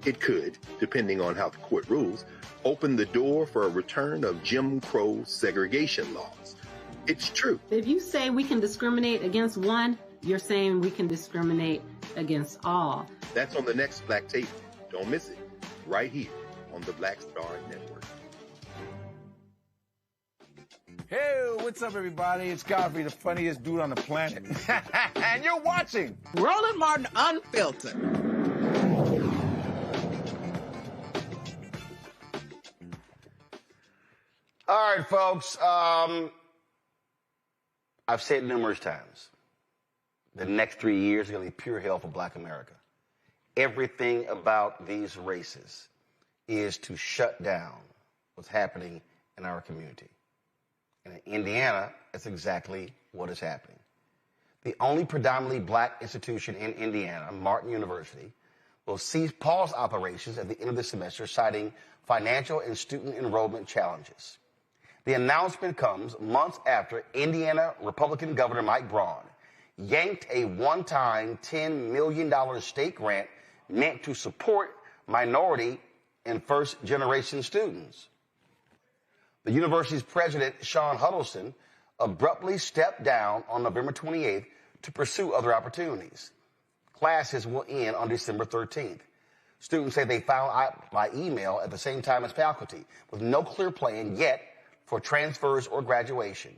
It could, depending on how the court rules, open the door for a return of Jim Crow segregation laws. It's true. If you say we can discriminate against one, you're saying we can discriminate against all. That's on the next Black Table. Don't miss it. Right here on the Black Star Network. Hey, what's up, everybody? It's Godfrey, the funniest dude on the planet. And you're watching Roland Martin Unfiltered. All right, folks. I've said numerous times, the next 3 years are going to be pure hell for Black America. Everything about these races is to shut down what's happening in our community. And in Indiana, that's exactly what is happening. The only predominantly Black institution in Indiana, Martin University, will pause operations at the end of the semester, citing financial and student enrollment challenges. The announcement comes months after Indiana Republican Governor Mike Braun yanked a one-time $10 million state grant meant to support minority and first-generation students. The university's president, Sean Huddleston, abruptly stepped down on November 28th to pursue other opportunities. Classes will end on December 13th. Students say they found out by email at the same time as faculty, with no clear plan yet for transfers or graduation.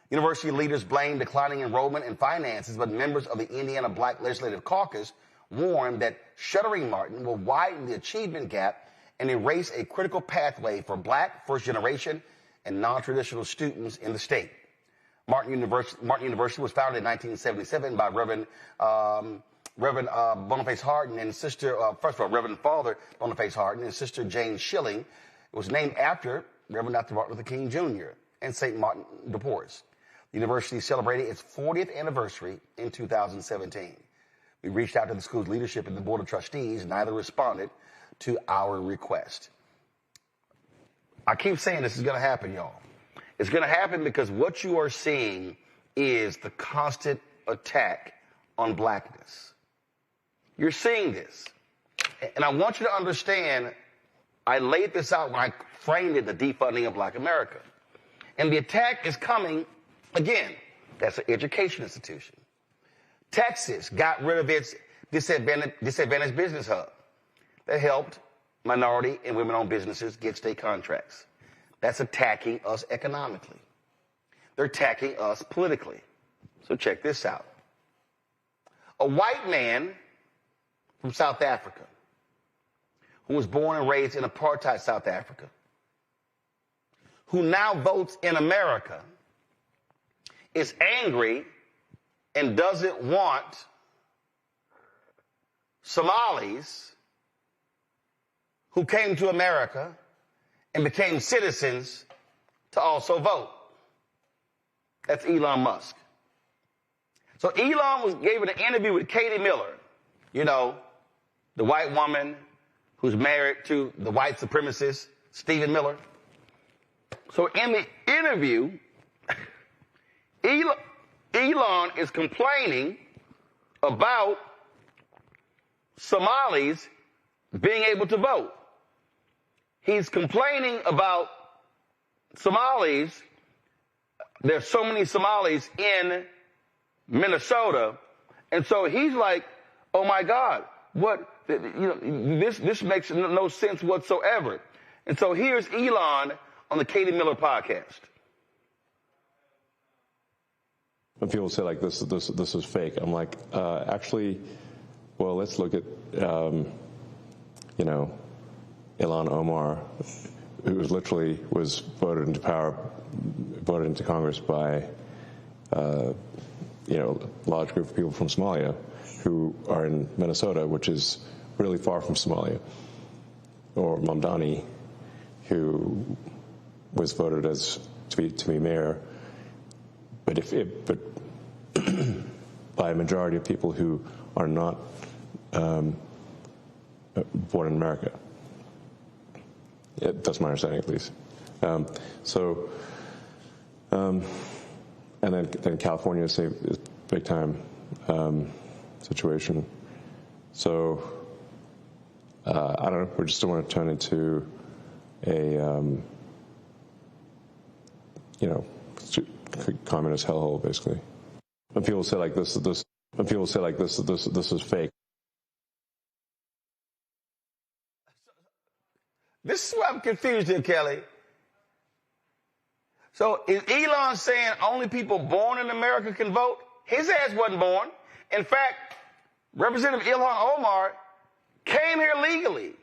University leaders blame declining enrollment and finances, but members of the Indiana Black Legislative Caucus warned that shuttering Martin will widen the achievement gap and erase a critical pathway for Black, first-generation, and non-traditional students in the state. Martin University was founded in 1977 by Reverend Boniface Hardin and Sister, first of all, Reverend Father Boniface Hardin and Sister Jane Schilling. It was named after Reverend Dr. Martin Luther King Jr. and St. Martin de Porres. The university celebrated its 40th anniversary in 2017. We reached out to the school's leadership and the board of trustees. Neither responded to our request. I keep saying this is going to happen, y'all. It's going to happen because what you are seeing is the constant attack on Blackness. You're seeing this. And I want you to understand, I laid this out when I framed it, the defunding of Black America. And the attack is coming, again, that's an education institution. Texas got rid of its disadvantaged business hub that helped minority and women-owned businesses get state contracts. That's attacking us economically. They're attacking us politically. So check this out. A white man from South Africa who was born and raised in apartheid South Africa, who now votes in America, is angry and doesn't want Somalis who came to America and became citizens to also vote. That's Elon Musk. So Elon gave an interview with Katie Miller, you know, the white woman who's married to the white supremacist Stephen Miller. So in the interview, Elon is complaining about Somalis being able to vote. He's complaining about Somalis. There's so many Somalis in Minnesota. And so he's like, oh my God, what, you know, this makes no sense whatsoever. And so here's Elon on the Katie Miller podcast. When people say like this is fake, I'm like, actually, well, let's look at, you know, Ilhan Omar, who was voted into Congress by, you know, a large group of people from Somalia who are in Minnesota, which is really far from Somalia. Or Mamdani, who was voted to be mayor, but by a majority of people who are not born in America. That's my understanding, at least. And then California is a big time situation. So I don't know. We just don't want to turn into a you know, communist hellhole, basically. When people say like this is fake. This is why I'm confused here, Kelly. So is Elon saying only people born in America can vote? His ass wasn't born. In fact, Representative Ilhan Omar came here legally,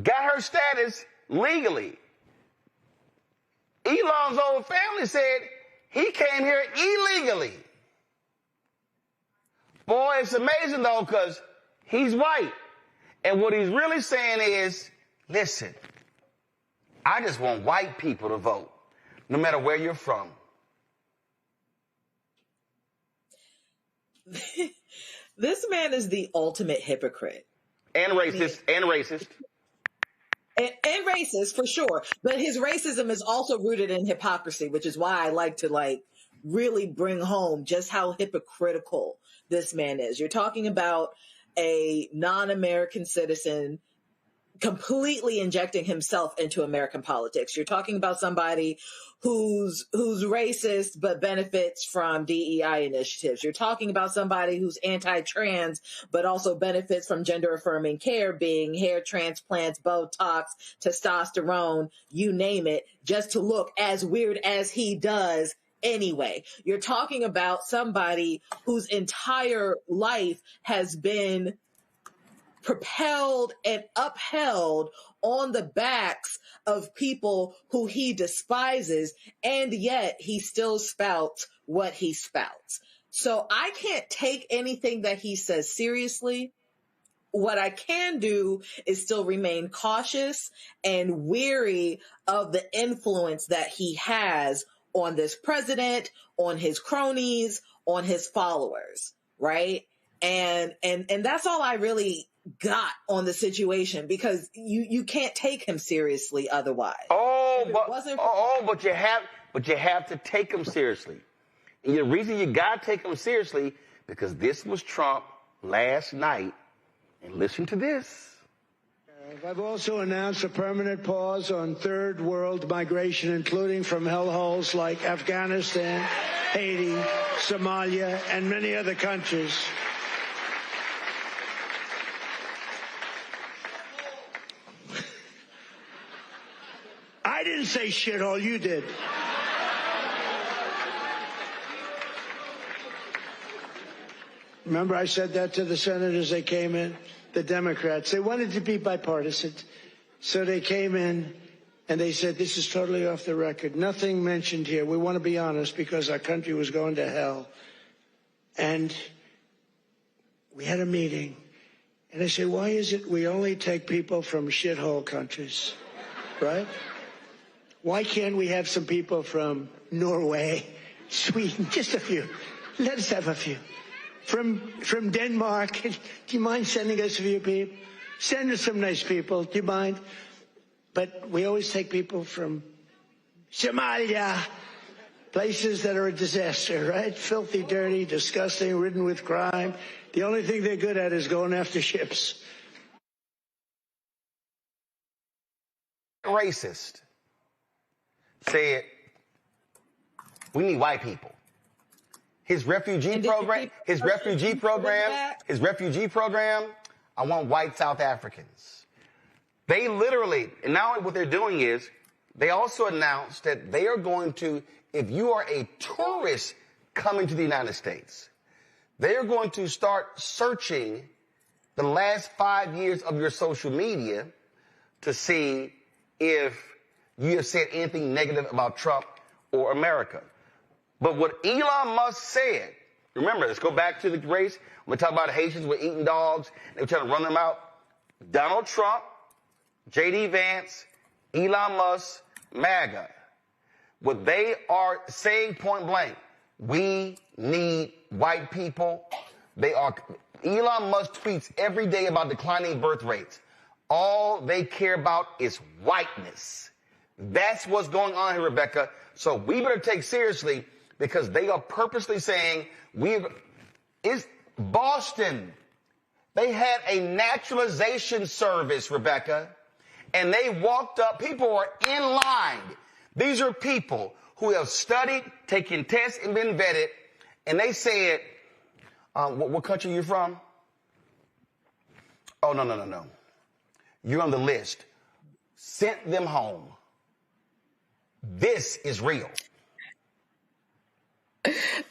got her status legally. Elon's own family said he came here illegally. Boy, it's amazing, though, because he's white. And what he's really saying is, listen, I just want white people to vote, no matter where you're from. This man is the ultimate hypocrite. And racist, and racist. And racist, for sure. But his racism is also rooted in hypocrisy, which is why I like to really bring home just how hypocritical this man is. You're talking about a non-American citizen completely injecting himself into American politics. You're talking about somebody who's racist but benefits from DEI initiatives. You're talking about somebody who's anti-trans but also benefits from gender-affirming care, being hair transplants, Botox, testosterone, you name it, just to look as weird as he does anyway. You're talking about somebody whose entire life has been propelled and upheld on the backs of people who he despises, and yet he still spouts what he spouts. So I can't take anything that he says seriously. What I can do is still remain cautious and weary of the influence that he has on this president, on his cronies, on his followers, right? And that's all I really got on the situation, because you can't take him seriously otherwise. But you have to take him seriously. And the reason you gotta take him seriously, because this was Trump last night. And listen to this. I've also announced a permanent pause on third world migration, including from hellholes like Afghanistan, Haiti, Somalia, and many other countries. I didn't say shithole, you did. Remember I said that to the senators, they came in, the Democrats. They wanted to be bipartisan. So they came in and they said, this is totally off the record. Nothing mentioned here. We want to be honest because our country was going to hell. And we had a meeting And I say, why is it we only take people from shithole countries, right? Why can't we have some people from Norway, Sweden, just a few? Let us have a few. From Denmark, do you mind sending us a few people? Send us some nice people, do you mind? But we always take people from Somalia, places that are a disaster, right? Filthy, dirty, disgusting, ridden with crime. The only thing they're good at is going after ships. Racist said, we need white people. His refugee program, I want white South Africans. They literally, and now what they're doing is, they also announced that they are going to, if you are a tourist coming to the United States, they are going to start searching the last 5 years of your social media to see if you have said anything negative about Trump or America. But what Elon Musk said, remember, let's go back to the race. We're talking about Haitians were eating dogs. They were trying to run them out. Donald Trump, J.D. Vance, Elon Musk, MAGA. What they are saying point blank, we need white people. Elon Musk tweets every day about declining birth rates. All they care about is whiteness. That's what's going on here, Rebecca. So we better take seriously because they are purposely saying Boston. They had a naturalization service, Rebecca, and they walked up. People are in line. These are people who have studied, taken tests, and been vetted, and they said, what country are you from? Oh, no. You're on the list. Sent them home. This is real.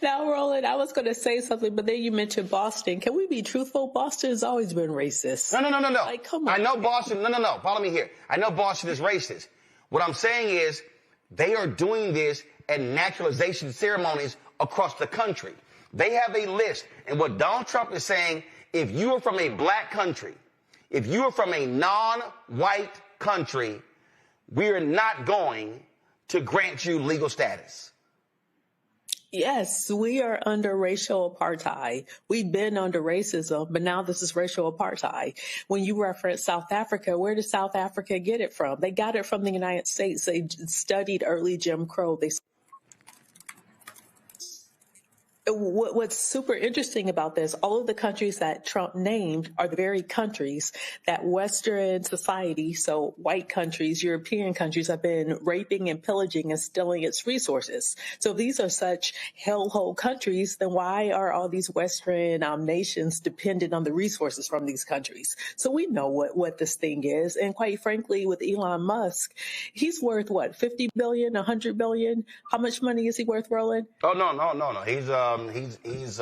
Now, Roland, I was going to say something, but then you mentioned Boston. Can we be truthful? Boston has always been racist. No. Like, come on. I know Boston. No. Follow me here. I know Boston is racist. What I'm saying is they are doing this at naturalization ceremonies across the country. They have a list. And what Donald Trump is saying, if you are from a black country, if you are from a non-white country, we are not going to grant you legal status. Yes, we are under racial apartheid. We've been under racism, but now this is racial apartheid. When you reference South Africa, where did South Africa get it from? They got it from the United States. They studied early Jim Crow. What's super interesting about this, all of the countries that Trump named are the very countries that Western society, so white countries, European countries, have been raping and pillaging and stealing its resources. So if these are such hellhole countries, then why are all these Western nations dependent on the resources from these countries? So we know what this thing is. And quite frankly, with Elon Musk, he's worth what, 50 billion, 100 billion? How much money is he worth, Roland? Oh, no. He's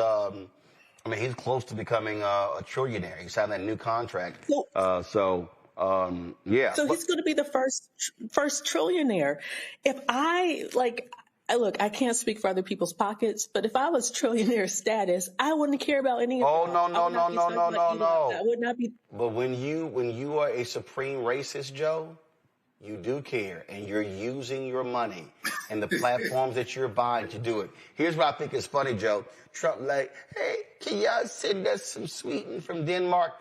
close to becoming a trillionaire. He signed that new contract. Yeah. So he's going to be the first trillionaire. If look, I can't speak for other people's pockets, but if I was trillionaire status, I wouldn't care about any of that. No. I would not be. But when you are a supreme racist, Joe, you do care, and you're using your money and the platforms that you're buying to do it. Here's what I think is funny, Joe. Trump hey, can y'all send us some Sweden from Denmark?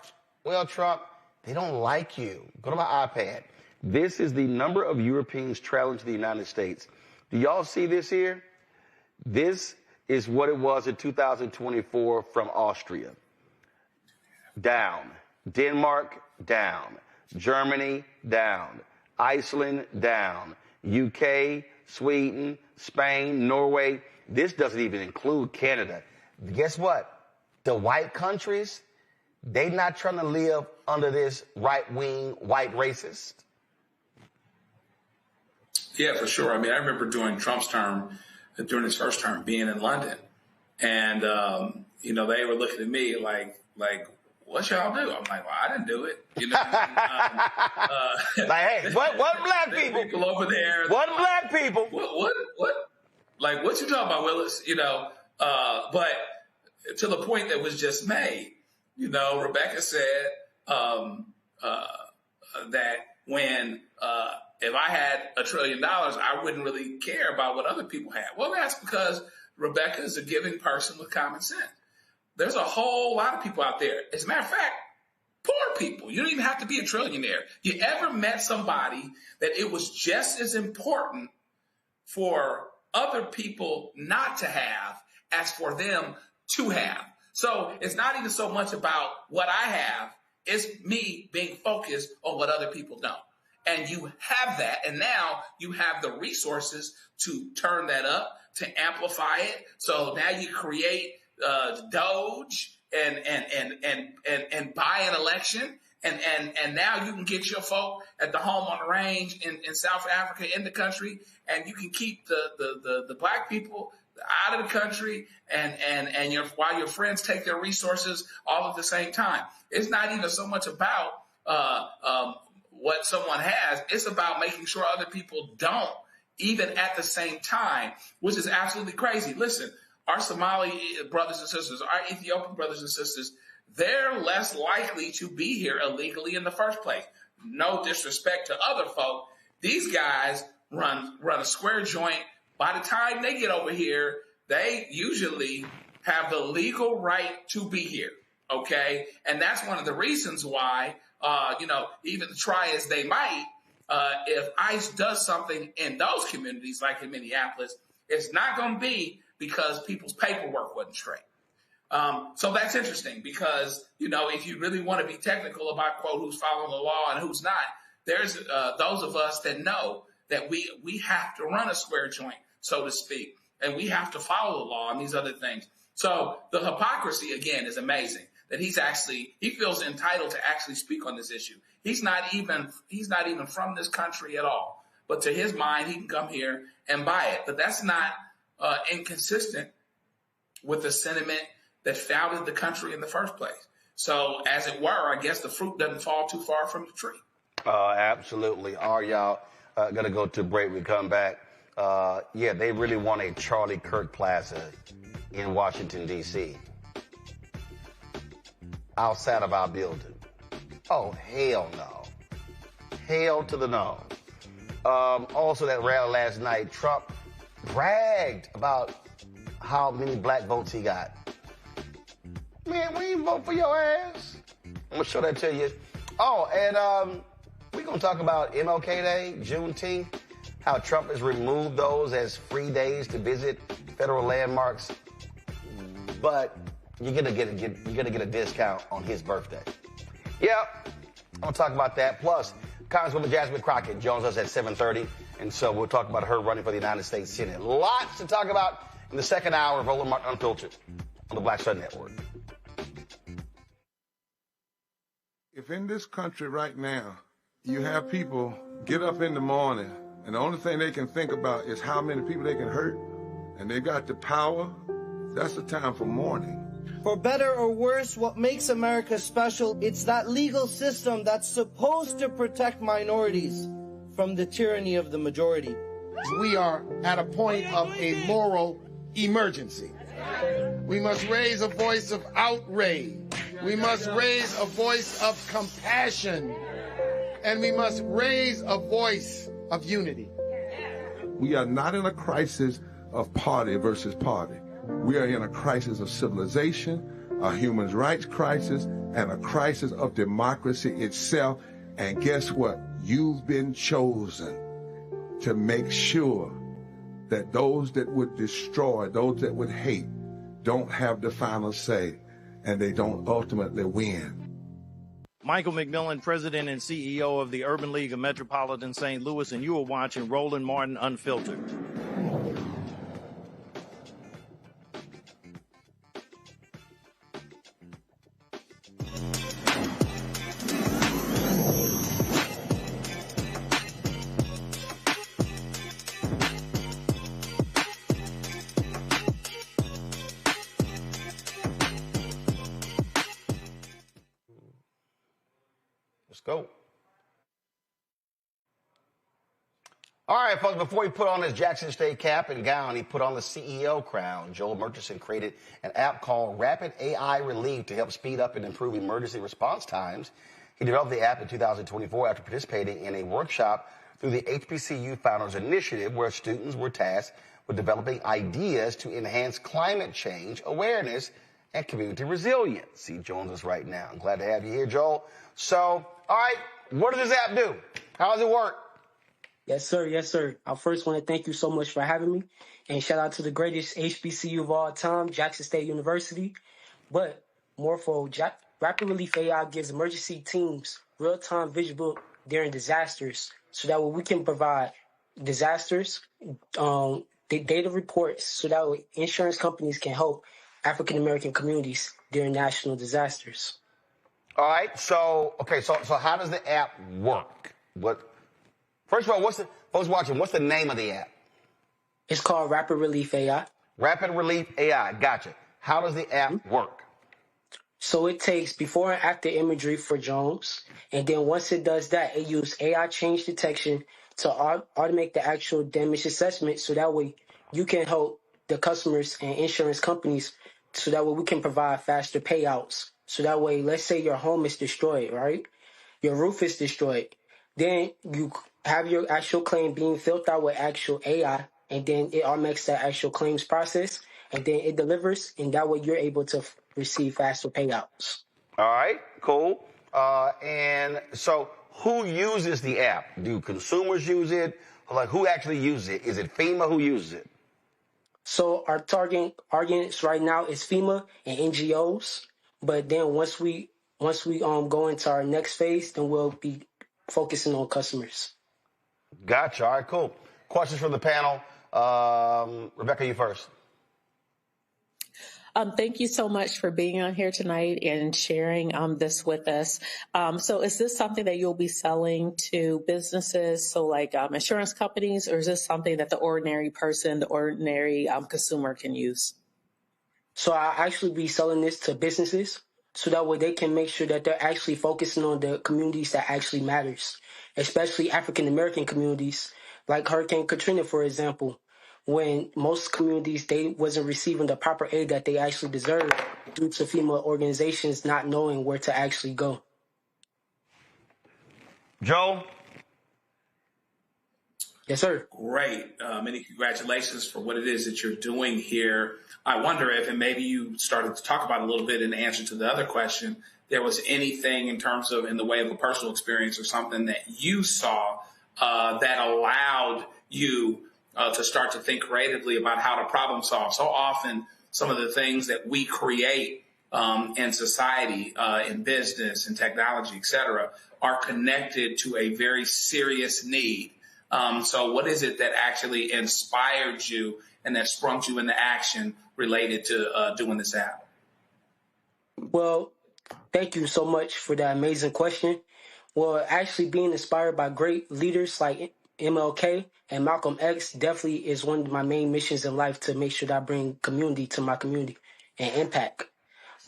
Well, Trump, they don't like you. Go to my iPad. This is the number of Europeans traveling to the United States. Do y'all see this here? This is what it was in 2024 from Austria. Down. Denmark, down. Germany, down. Iceland, down. UK, Sweden, Spain, Norway. This doesn't even include Canada. Guess what? The white countries, they're not trying to live under this right-wing white racist. Yeah, for sure. I mean, I remember during Trump's term, during his first term, being in London. And, they were looking at me like, what y'all do? I'm like, well, I didn't do it. Hey, what black people? People over there. What black people? What? Like, what you talking about, Willis? But to the point that was just made, Rebecca said, that when if I had $1 trillion, I wouldn't really care about what other people had. Well, that's because Rebecca is a giving person with common sense. There's a whole lot of people out there. As a matter of fact, poor people. You don't even have to be a trillionaire. You ever met somebody that it was just as important for other people not to have as for them to have? So it's not even so much about what I have. It's me being focused on what other people don't. And you have that. And now you have the resources to turn that up, to amplify it. So now you create Doge and buy an election. And now you can get your folk at the home on the range in South Africa, in the country, and you can keep the black people out of the country and while your friends take their resources all at the same time. It's not even so much about what someone has. It's about making sure other people don't, even at the same time, which is absolutely crazy. Listen, our Somali brothers and sisters, our Ethiopian brothers and sisters, they're less likely to be here illegally in the first place. No disrespect to other folk. These guys run a square joint. By the time they get over here, they usually have the legal right to be here. Okay. And that's one of the reasons why, even try as they might, if ICE does something in those communities, like in Minneapolis, it's not going to be because people's paperwork wasn't straight. So that's interesting because, if you really want to be technical about, quote, who's following the law and who's not, there's those of us that know that we have to run a square joint, so to speak, and we have to follow the law and these other things. So the hypocrisy, again, is amazing that he feels entitled to actually speak on this issue. He's not even from this country at all. But to his mind, he can come here and buy it. But that's not inconsistent with the sentiment that founded the country in the first place. So, as it were, I guess the fruit doesn't fall too far from the tree. Absolutely. Are y'all going to go to break? We come back. They really want a Charlie Kirk Plaza in Washington, D.C. outside of our building. Oh, hell no. Hell to the no. Also, that rally last night, Trump bragged about how many black votes he got. Man, we didn't vote for your ass. I'm going to show that to you. Oh, and we're going to talk about MLK Day, Juneteenth, how Trump has removed those as free days to visit federal landmarks. But you're gonna get a discount on his birthday. Yep, I'm going to talk about that. Plus, Congresswoman Jasmine Crockett joins us at 7:30. And so we'll talk about her running for the United States Senate. Lots to talk about in the second hour of Roland Martin Unfiltered on the Black Star Network. If in this country right now, you have people get up in the morning and the only thing they can think about is how many people they can hurt, and they got the power, that's the time for mourning. For better or worse, what makes America special, it's that legal system that's supposed to protect minorities from the tyranny of the majority. We are at a point of a moral emergency. We must raise a voice of outrage. We must raise a voice of compassion. And we must raise a voice of unity. We are not in a crisis of party versus party. We are in a crisis of civilization, a human rights crisis, and a crisis of democracy itself. And guess what? You've been chosen to make sure that those that would destroy, those that would hate, don't have the final say, and they don't ultimately win. Michael McMillan, President and CEO of the Urban League of Metropolitan St. Louis, and you are watching Roland Martin Unfiltered. Let's go. All right, folks, before he put on his Jackson State cap and gown, he put on the CEO crown. Joel Murchison created an app called Rapid AI Relief to help speed up and improve emergency response times. He developed the app in 2024 after participating in a workshop through the HBCU Founders Initiative, where students were tasked with developing ideas to enhance climate change awareness and community resilience. He joins us right now. I'm glad to have you here, Joel. So, all right, what does this app do? How does it work? Yes, sir. Yes, sir. I first want to thank you so much for having me, and shout out to the greatest HBCU of all time, Jackson State University. But more for Rapid Relief AI gives emergency teams real-time visual during disasters, so that way we can provide disasters, the data reports, so that way insurance companies can help African American communities during national disasters. All right. So how does the app work? First of all, folks watching, what's the name of the app? It's called Rapid Relief AI. Rapid Relief AI. Gotcha. How does the app work? So it takes before and after imagery for drones, and then once it does that, it uses AI change detection to automate the actual damage assessment, so that way you can help the customers and insurance companies, so that way we can provide faster payouts. So that way, let's say your home is destroyed, right? Your roof is destroyed. Then you have your actual claim being filled out with actual AI, and then it automates that actual claims process, and then it delivers, and that way you're able to receive faster payouts. All right, cool. And so who uses the app? Do consumers use it? Like, who actually uses it? Is it FEMA who uses it? So our target audience right now is FEMA and NGOs, but then once we go into our next phase, then we'll be focusing on customers. Gotcha. All right, cool. Questions from the panel. Rebecca, you first. Thank you so much for being on here tonight and sharing this with us. So is this something that you'll be selling to businesses, so like insurance companies, or is this something that the ordinary person, the ordinary consumer can use? So I'll actually be selling this to businesses, so that way they can make sure that they're actually focusing on the communities that actually matters, especially African American communities, like Hurricane Katrina, for example, when most communities, they wasn't receiving the proper aid that they actually deserved due to FEMA organizations not knowing where to actually go. Joe? Yes, sir. Great. Many congratulations for what it is that you're doing here. I wonder if, and maybe you started to talk about it a little bit in answer to the other question, there was anything in terms of in the way of a personal experience or something that you saw that allowed you to start to think creatively about how to problem solve. So often some of the things that we create in society, in business, in technology, et cetera, are connected to a very serious need. So what is it that actually inspired you and that sprung you into action related to doing this app? Well, thank you so much for that amazing question. Well, actually being inspired by great leaders like MLK and Malcolm X definitely is one of my main missions in life, to make sure that I bring community to my community and impact.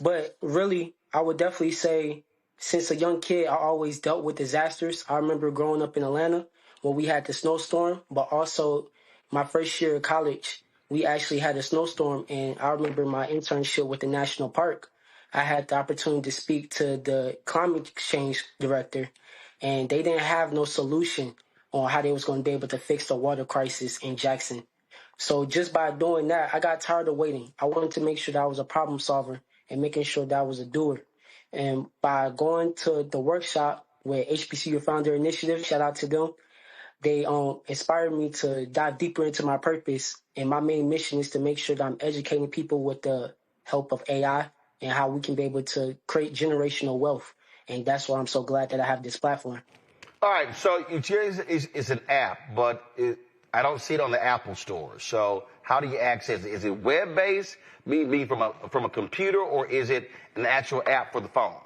But really, I would definitely say, since a young kid, I always dealt with disasters. I remember growing up in Atlanta where we had the snowstorm, but also my first year of college, we actually had a snowstorm, and I remember my internship with the National Park. I had the opportunity to speak to the climate change director, and they didn't have no solution on how they was going to be able to fix the water crisis in Jackson. So just by doing that, I got tired of waiting. I wanted to make sure that I was a problem solver and making sure that I was a doer. And by going to the workshop with HBCU Founder Initiative, shout out to them, they inspired me to dive deeper into my purpose. And my main mission is to make sure that I'm educating people with the help of AI and how we can be able to create generational wealth. And that's why I'm so glad that I have this platform. All right, so it's an app, but I don't see it on the Apple Store. So how do you access it? Is it web-based, meaning from a computer, or is it an actual app for the phone?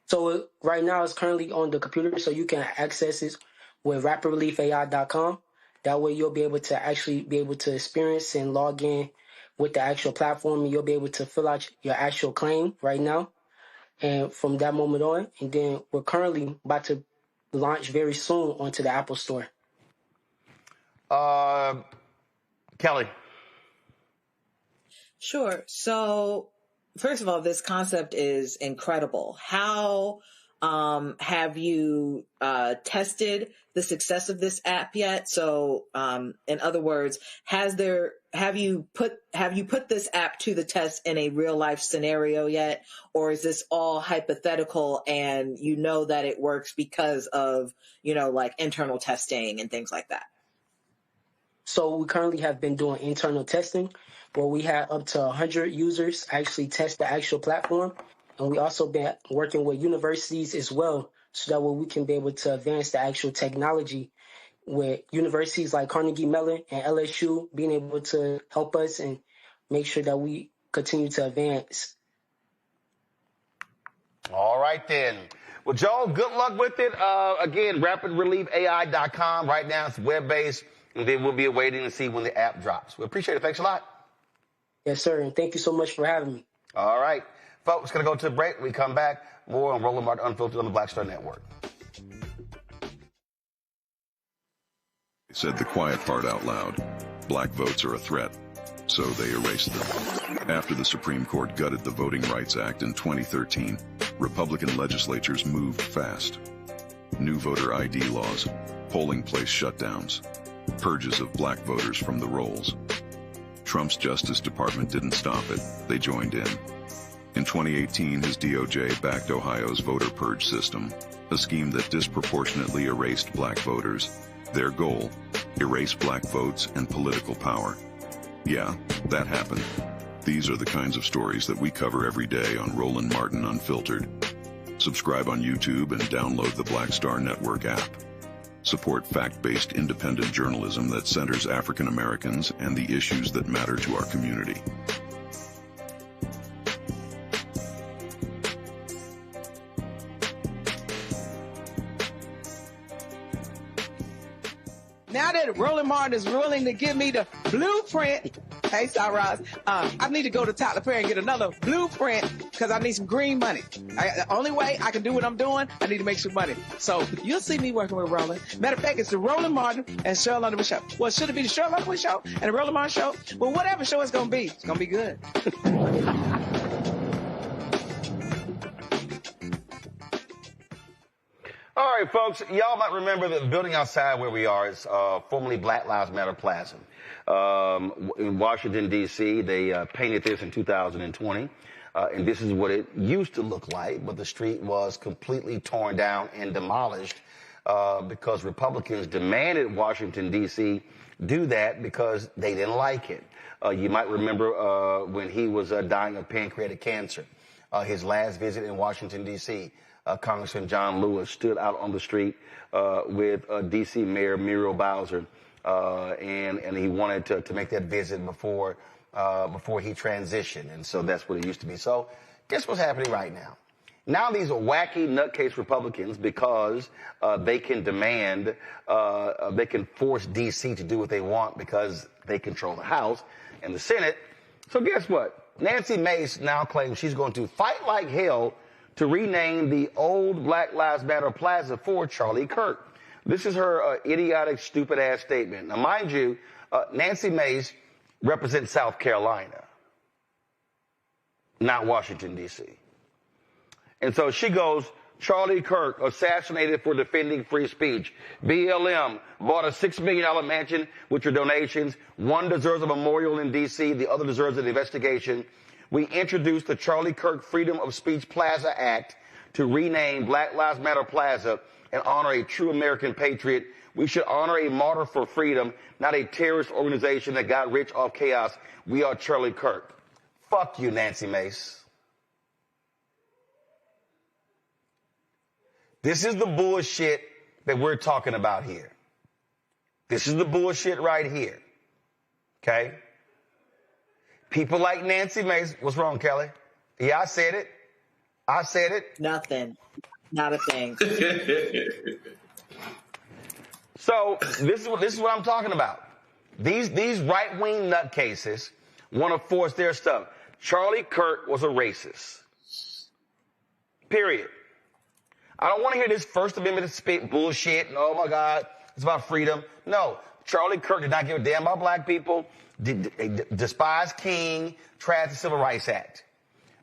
So right now it's currently on the computer, so you can access it with rapidreliefai.com. That way you'll be able to actually be able to experience and log in with the actual platform, and you'll be able to fill out your actual claim right now. And from that moment on, and then we're currently about to launch very soon onto the Apple Store. Kelly. Sure. So, first of all, this concept is incredible. How have you tested the success of this app yet? So, in other words, have you put this app to the test in a real life scenario yet, or is this all hypothetical and you know that it works because of like internal testing and things like that? So we currently have been doing internal testing where we had up to 100 users actually test the actual platform. And we also been working with universities as well, so that way we can be able to advance the actual technology with universities like Carnegie Mellon and LSU being able to help us and make sure that we continue to advance. All right, then. Well, Joel, good luck with it. Again, rapidreliefai.com. Right now it's web-based, and then we'll be waiting to see when the app drops. We appreciate it. Thanks a lot. Yes, sir, and thank you so much for having me. All right. Folks, going to go to a break. We come back. More on Roland Martin Unfiltered on the Black Star Network. Said the quiet part out loud. Black votes are a threat, so they erased them. After the Supreme Court gutted the Voting Rights Act in 2013, Republican legislatures moved fast. New voter ID laws, polling place shutdowns, purges of black voters from the rolls. Trump's Justice Department didn't stop it, they joined in. In 2018, his DOJ backed Ohio's voter purge system, a scheme that disproportionately erased black voters. Their goal, erase black votes and political power. Yeah, that happened. These are the kinds of stories that we cover every day on Roland Martin Unfiltered. Subscribe on YouTube and download the Black Star Network app. Support fact-based independent journalism that centers African Americans and the issues that matter to our community. Now that Roland Martin is willing to give me the blueprint, hey, Ross, I need to go to Tyler Perry and get another blueprint because I need some green money. The only way I can do what I'm doing, I need to make some money. So you'll see me working with Roland. Matter of fact, it's the Roland Martin and Cheryl Underwood show. Well, should it be the Cheryl Underwood show and the Roland Martin show? Well, whatever show it's going to be good. All right, folks, y'all might remember that the building outside where we are is formerly Black Lives Matter Plaza. In Washington, D.C., they painted this in 2020, and this is what it used to look like, but the street was completely torn down and demolished because Republicans demanded Washington, D.C. do that because they didn't like it. You might remember when he was dying of pancreatic cancer, his last visit in Washington, D.C., Congressman John Lewis stood out on the street with D.C. Mayor Muriel Bowser, and he wanted to make that visit before he transitioned, and so that's what it used to be. So guess what's happening right now? Now these are wacky nutcase Republicans, because they can demand, they can force D.C. to do what they want because they control the House and the Senate. So guess what? Nancy Mace now claims she's going to fight like hell to rename the old Black Lives Matter Plaza for Charlie Kirk. This is her idiotic, stupid-ass statement. Now, mind you, Nancy Mace represents South Carolina, not Washington, D.C. And so she goes, Charlie Kirk assassinated for defending free speech. BLM bought a $6 million mansion with your donations. One deserves a memorial in D.C., the other deserves an investigation. We introduced the Charlie Kirk Freedom of Speech Plaza Act to rename Black Lives Matter Plaza and honor a true American patriot. We should honor a martyr for freedom, not a terrorist organization that got rich off chaos. We are Charlie Kirk. Fuck you, Nancy Mace. This is the bullshit that we're talking about here. This is the bullshit right here. Okay? People like Nancy Mace. What's wrong, Kelly? Yeah, I said it. I said it. Nothing. Not a thing. So this is what I'm talking about. These right-wing nutcases want to force their stuff. Charlie Kirk was a racist. Period. I don't want to hear this First Amendment bullshit. And, oh, my God, it's about freedom. No. Charlie Kirk did not give a damn about black people, despised King, trashed the Civil Rights Act.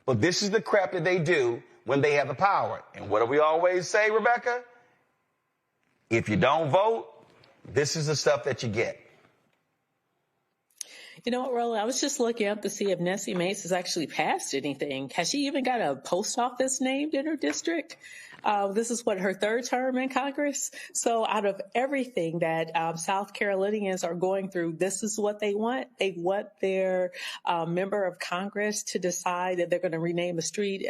But this is the crap that they do when they have the power. And what do we always say, Rebecca? If you don't vote, this is the stuff that you get. You know what, Roland? I was just looking up to see if Nancy Mace has actually passed anything. Has she even got a post office named in her district? This is her third term in Congress. So out of everything that South Carolinians are going through, this is what they want. They want their member of Congress to decide that they're going to rename a street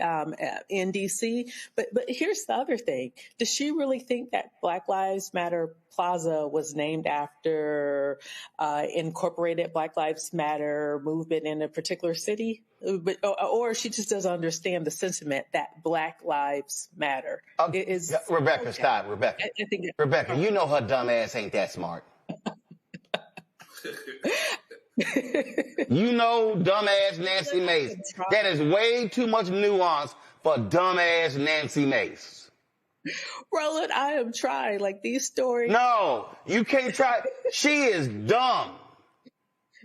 in D.C. But here's the other thing. Does she really think that Black Lives Matter Plaza was named after incorporated Black Lives Matter movement in a particular city? Or she just doesn't understand the sentiment that Black Lives Matter. Rebecca, stop. Rebecca. Rebecca, you know her dumb ass ain't that smart. You know dumbass Nancy Mace. That is way too much nuance for dumbass Nancy Mace. Roland, I am trying. Like, these stories. No, you can't try. She is dumb.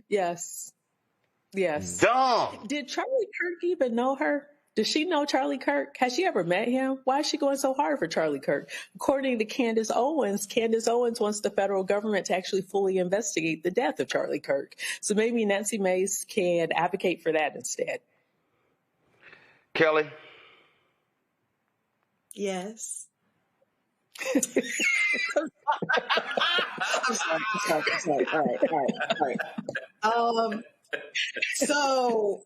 Yes. Dumb. Did Charlie Kirk even know her? Does she know Charlie Kirk? Has she ever met him? Why is she going so hard for Charlie Kirk? According to Candace Owens wants the federal government to actually fully investigate the death of Charlie Kirk. So maybe Nancy Mace can advocate for that instead. Kelly? Yes. I'm sorry. All right. So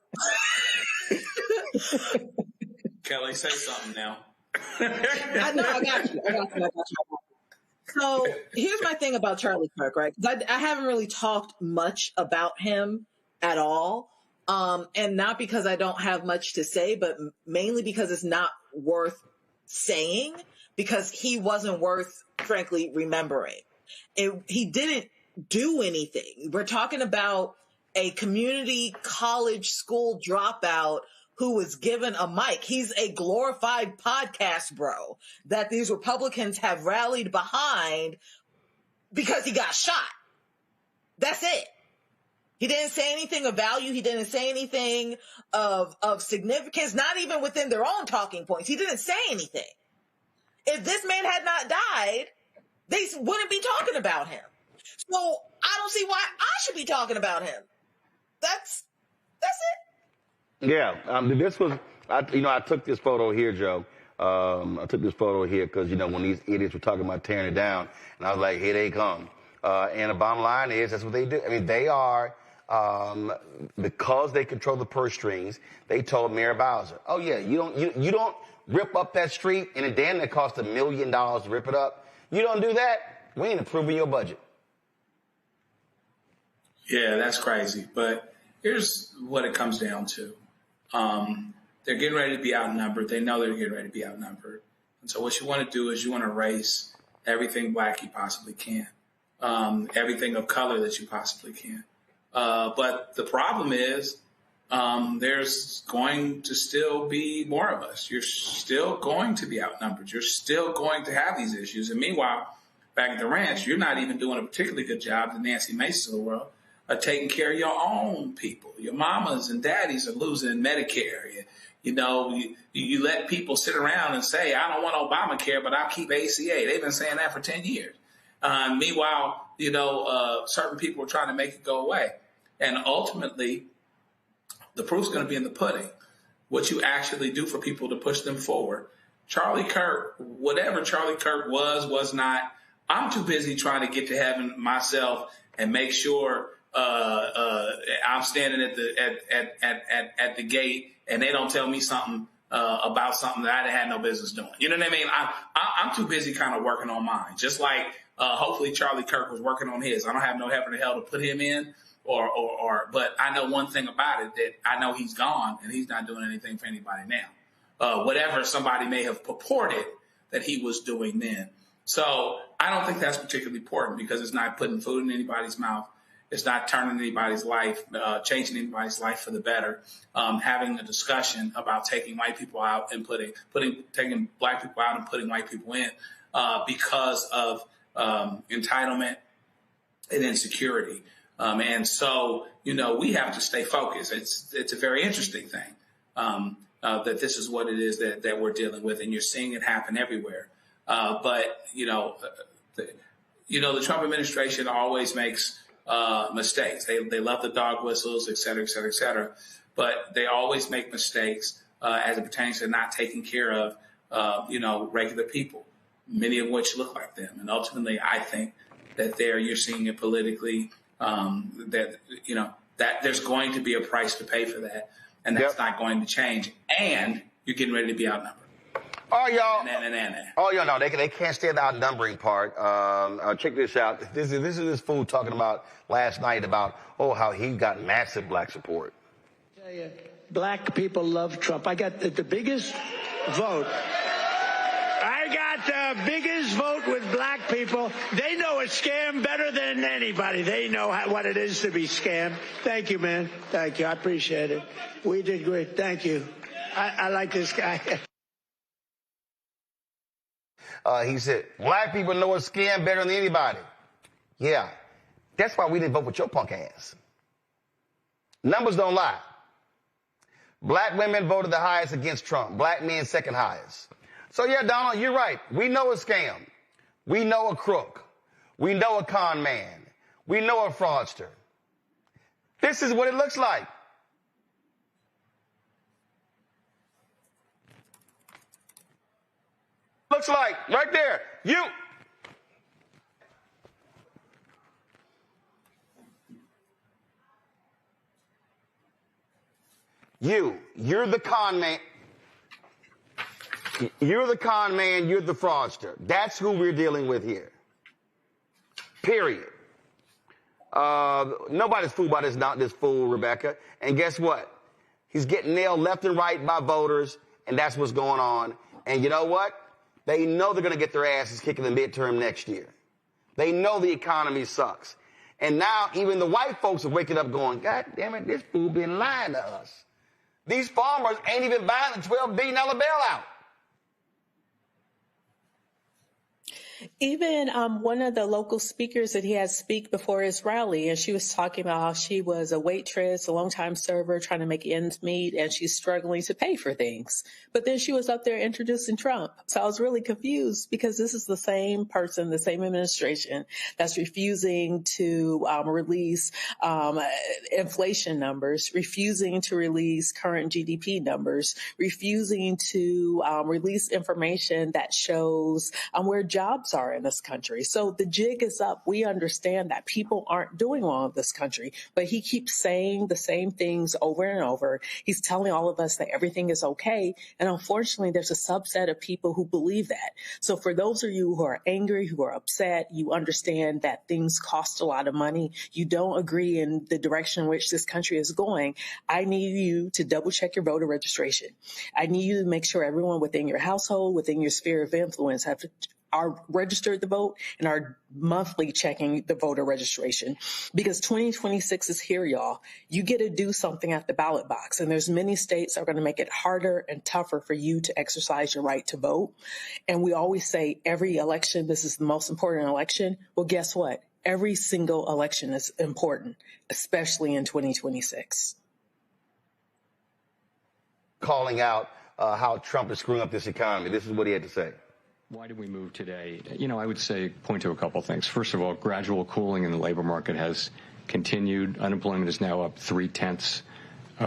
Kelly, say something now. I got you. So here's my thing about Charlie Kirk, right? I haven't really talked much about him at all. And not because I don't have much to say, but mainly because it's not worth saying, because he wasn't worth, frankly, remembering. He didn't do anything. We're talking about a community college school dropout who was given a mic. He's a glorified podcast bro that these Republicans have rallied behind because he got shot. That's it. He didn't say anything of value. He didn't say anything of significance, not even within their own talking points. He didn't say anything. If this man had not died, they wouldn't be talking about him. So I don't see why I should be talking about him. That's it. Yeah, this was, I took this photo here, Joe. I took this photo here because, when these idiots were talking about tearing it down, and I was like, here they come. And the bottom line is, that's what they do. I mean, they are, because they control the purse strings, they told Mayor Bowser, oh yeah, you don't rip up that street, and it damn near cost $1 million to rip it up. You don't do that, we ain't approving your budget. Yeah, that's crazy. But here's what it comes down to. They're getting ready to be outnumbered. They know they're getting ready to be outnumbered. And so what you want to do is you want to erase everything black you possibly can, everything of color that you possibly can. But the problem is there's going to still be more of us. You're still going to be outnumbered. You're still going to have these issues. And meanwhile, back at the ranch, you're not even doing a particularly good job, the Nancy Maces of the world, of taking care of your own people. Your mamas and daddies are losing Medicare. You let people sit around and say, I don't want Obamacare, but I'll keep ACA. They've been saying that for 10 years. Meanwhile, certain people are trying to make it go away. And ultimately, the proof's going to be in the pudding. What you actually do for people to push them forward. Charlie Kirk, whatever Charlie Kirk was not, I'm too busy trying to get to heaven myself and make sure I'm standing at the gate and they don't tell me something about something that I had no business doing. You know what I mean? I'm too busy kind of working on mine. Just like hopefully Charlie Kirk was working on his. I don't have no heaven or hell to put him in, but I know one thing about it, that I know he's gone and he's not doing anything for anybody now. Whatever somebody may have purported that he was doing then. So I don't think that's particularly important because it's not putting food in anybody's mouth. It's not turning anybody's life, changing anybody's life for the better. Having a discussion about taking white people out and taking black people out and putting white people in because of entitlement and insecurity. And so, we have to stay focused. It's a very interesting thing that this is what it is that we're dealing with, and you're seeing it happen everywhere. But the Trump administration always makes mistakes. They love the dog whistles, et cetera, et cetera, et cetera. But they always make mistakes as it pertains to not taking care of, regular people, many of which look like them. And ultimately, I think that you're seeing it politically, that there's going to be a price to pay for that. And that's not going to change. And you're getting ready to be outnumbered. Oh, y'all know they can't stand the outnumbering part. Check this out. This is this fool talking about last night about, how he got massive black support. I tell you, black people love Trump. I got the biggest vote. I got the biggest vote with black people. They know a scam better than anybody. They know what it is to be scammed. Thank you, man. Thank you. I appreciate it. We did great. Thank you. I like this guy. He said, black people know a scam better than anybody. Yeah. That's why we didn't vote with your punk ass. Numbers don't lie. Black women voted the highest against Trump. Black men second highest. So yeah, Donald, you're right. We know a scam. We know a crook. We know a con man. We know a fraudster. This is what it looks like. Looks like right there. You're the con man. You're the con man. You're the fraudster. That's who we're dealing with here. Period. Nobody's fooled by this fool, Rebecca. And guess what? He's getting nailed left and right by voters, and that's what's going on. And you know what? They know they're going to get their asses kicked in the midterm next year. They know the economy sucks. And now even the white folks are waking up going, God damn it, this fool been lying to us. These farmers ain't even buying the $12 billion bailout. Even one of the local speakers that he had speak before his rally, and she was talking about how she was a waitress, a longtime server, trying to make ends meet, and she's struggling to pay for things. But then she was up there introducing Trump. So I was really confused because this is the same person, the same administration that's refusing to release inflation numbers, refusing to release current GDP numbers, refusing to release information that shows where jobs are in this country. So the jig is up. We understand that people aren't doing well in this country, but he keeps saying the same things over and over. He's telling all of us that everything is okay. And unfortunately, there's a subset of people who believe that. So for those of you who are angry, who are upset, you understand that things cost a lot of money. You don't agree in the direction in which this country is going. I need you to double check your voter registration. I need you to make sure everyone within your household, within your sphere of influence are registered to vote and are monthly checking the voter registration, because 2026 is here, y'all. You get to do something at the ballot box, and there's many states that are going to make it harder and tougher for you to exercise your right to vote. And we always say every election, this is the most important election. Well, guess what? Every single election is important, especially in 2026. Calling out how Trump is screwing up this economy. This is what he had to say. Why did we move today? I would say point to a couple things. First of all, gradual cooling in the labor market has continued. Unemployment is now up 0.3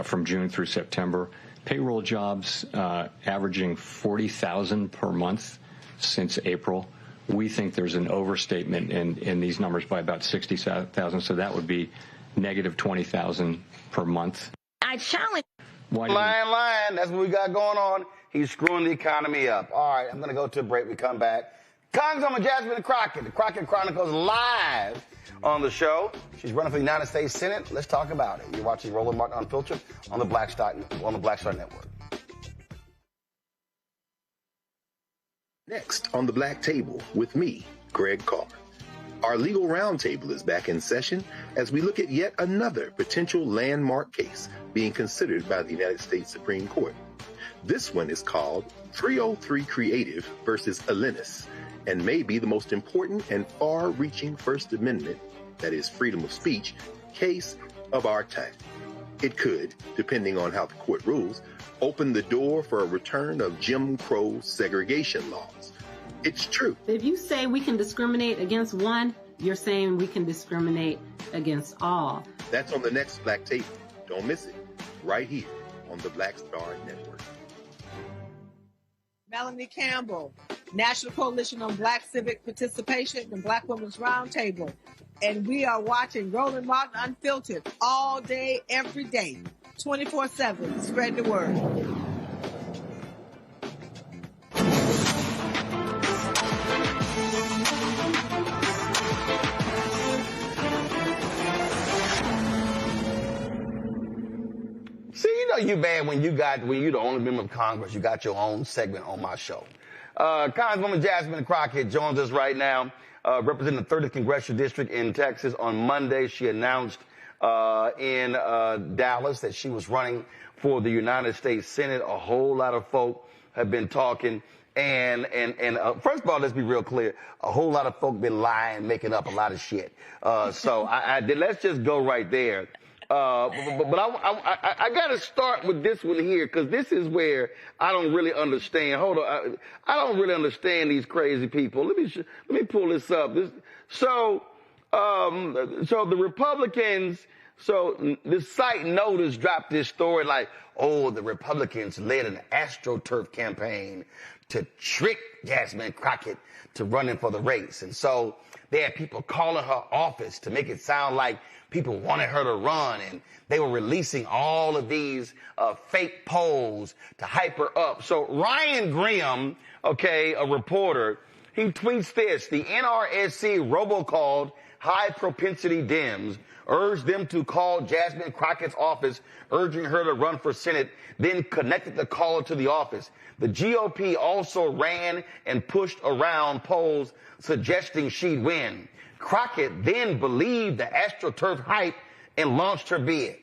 from June through September. Payroll jobs averaging 40,000 per month since April. We think there's an overstatement in these numbers by about 60,000, so that would be negative 20,000 per month. I challenge. Lying. That's what we got going on. He's screwing the economy up. All right, I'm going to go to a break. We come back. Congresswoman Jasmine Crockett. The Crockett Chronicles live on the show. She's running for the United States Senate. Let's talk about it. You're watching Roland Martin Unfiltered on the Black Star Network. Next on the Black Table with me, Greg Carr. Our legal roundtable is back in session as we look at yet another potential landmark case being considered by the United States Supreme Court. This one is called 303 Creative versus Alennis, and may be the most important and far-reaching First Amendment that is freedom of speech, case of our time. It could, depending on how the court rules, open the door for a return of Jim Crow segregation laws. It's true. If you say we can discriminate against one, you're saying we can discriminate against all. That's on the next Black Table. Don't miss it. Right here on the Black Star Network. Melanie Campbell, National Coalition on Black Civic Participation and Black Women's Roundtable. And we are watching Roland Martin Unfiltered all day, every day, 24/7. Spread the word. See, you know you bad when you're the only member of Congress, you got your own segment on my show. Congresswoman Jasmine Crockett joins us right now, representing the 30th Congressional District in Texas. On Monday, she announced in Dallas that she was running for the United States Senate. A whole lot of folk have been talking. And first of all, let's be real clear. A whole lot of folk been lying, making up a lot of shit. So let's just go right there. But I got to start with this one here, because this is where I don't really understand. Hold on. I don't really understand these crazy people. Let me pull this up. So the Republicans, so the site Notice dropped this story like, oh, the Republicans led an AstroTurf campaign to trick Jasmine Crockett to running for the race. And so they had people calling her office to make it sound like people wanted her to run, and they were releasing all of these fake polls to hype her up. So Ryan Graham, okay, a reporter, he tweets this: the NRSC robocalled high-propensity Dems, urged them to call Jasmine Crockett's office, urging her to run for Senate, then connected the caller to the office. The GOP also ran and pushed around polls suggesting she'd win. Crockett then believed the AstroTurf hype and launched her bid.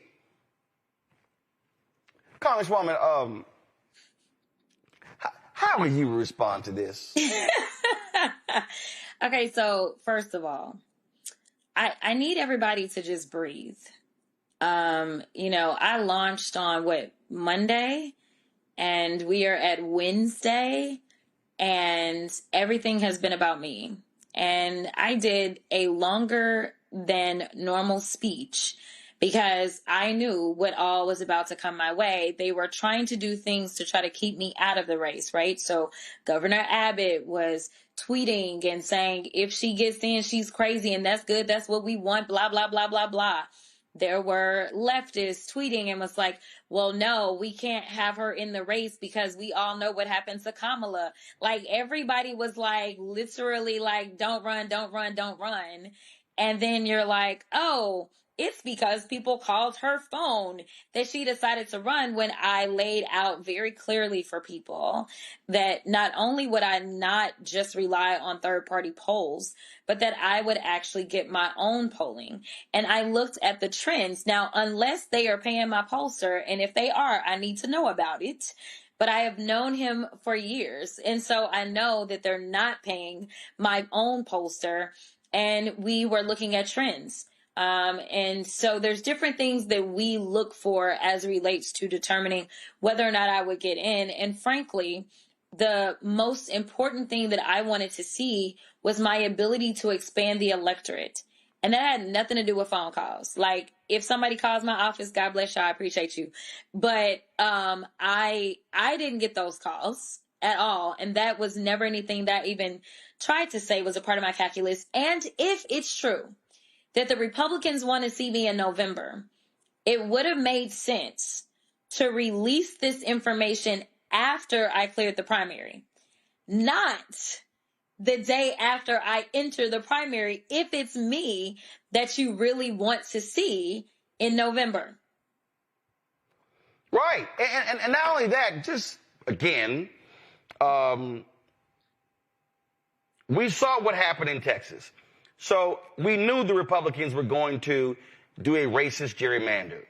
Congresswoman, how will you respond to this? Okay, so first of all, I need everybody to just breathe. I launched on Monday, and we are at Wednesday, and everything has been about me. And I did a longer than normal speech because I knew what all was about to come my way. They were trying to do things to try to keep me out of the race, right? So Governor Abbott was tweeting and saying, if she gets in, she's crazy, and that's good. That's what we want, blah, blah, blah, blah, blah. There were leftists tweeting and was like, well, no, we can't have her in the race because we all know what happened to Kamala. Like, everybody was like, literally like, don't run, don't run, don't run. And then you're like, oh, it's because people called her phone that she decided to run, when I laid out very clearly for people that not only would I not just rely on third-party polls, but that I would actually get my own polling. And I looked at the trends. Now, unless they are paying my pollster, and if they are, I need to know about it. But I have known him for years. And so I know that they're not paying my own pollster. And we were looking at trends. And so there's different things that we look for as it relates to determining whether or not I would get in. And frankly, the most important thing that I wanted to see was my ability to expand the electorate. And that had nothing to do with phone calls. Like, if somebody calls my office, God bless you, I appreciate you. But I didn't get those calls at all. And that was never anything that I even tried to say was a part of my calculus. And if it's true that the Republicans want to see me in November, it would have made sense to release this information after I cleared the primary, not the day after I enter the primary, if it's me that you really want to see in November. Right. And not only that, just again, we saw what happened in Texas. So we knew the Republicans were going to do a racist gerrymander.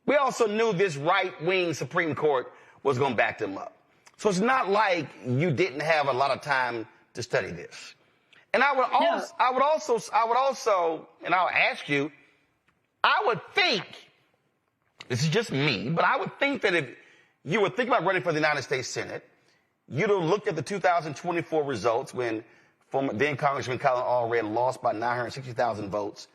We also knew this right-wing Supreme Court was going to back them up. So it's not like you didn't have a lot of time to study this. And I would also, and I'll ask you, I would think, this is just me, but I would think that if you were thinking about running for the United States Senate, you'd have looked at the 2024 results when then Congressman Colin Allred lost by 960,000 votes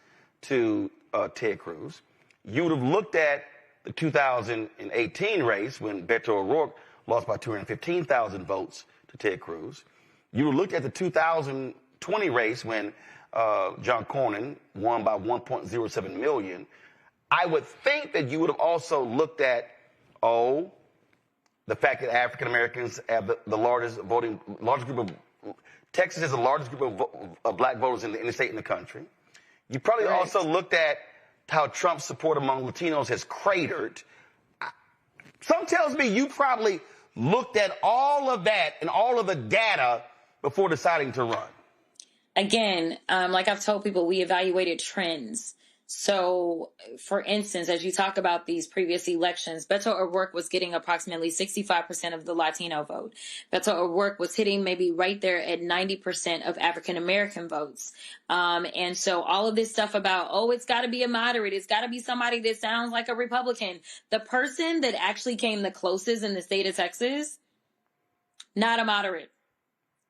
to Ted Cruz. You would have looked at the 2018 race when Beto O'Rourke lost by 215,000 votes to Ted Cruz. You would have looked at the 2020 race when John Cornyn won by 1.07 million. I would think that you would have also looked at, the fact that African Americans have the largest group of, Texas has the largest group of black voters in the state in the country. You probably also looked at how Trump's support among Latinos has cratered. Some tells me you probably looked at all of that and all of the data before deciding to run. Again, like I've told people, we evaluated trends. So, for instance, as you talk about these previous elections, Beto O'Rourke was getting approximately 65% of the Latino vote. Beto O'Rourke was hitting maybe right there at 90% of African-American votes. And so all of this stuff about, it's got to be a moderate, it's got to be somebody that sounds like a Republican. The person that actually came the closest in the state of Texas, not a moderate.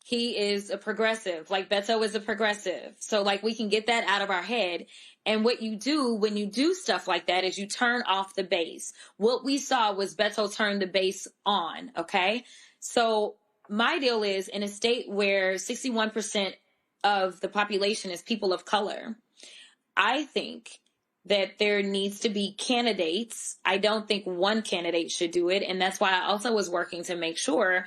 He is a progressive, like Beto is a progressive. So like we can get that out of our head. And what you do when you do stuff like that is you turn off the base. What we saw was Beto turn the base on, okay? So my deal is in a state where 61% of the population is people of color, I think that there needs to be candidates. I don't think one candidate should do it. And that's why I also was working to make sure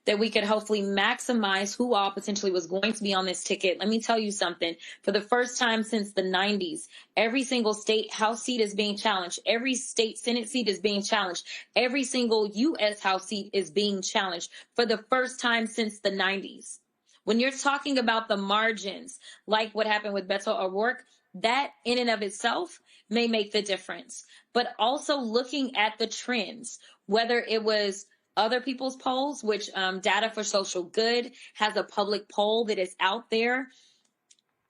that we could hopefully maximize who all potentially was going to be on this ticket. Let me tell you something. For the first time since the 90s, every single state House seat is being challenged. Every state Senate seat is being challenged. Every single U.S. House seat is being challenged for the first time since the 90s. When you're talking about the margins, like what happened with Beto O'Rourke, that in and of itself may make the difference. But also looking at the trends, whether it was other people's polls, which Data for Social Good has a public poll that is out there.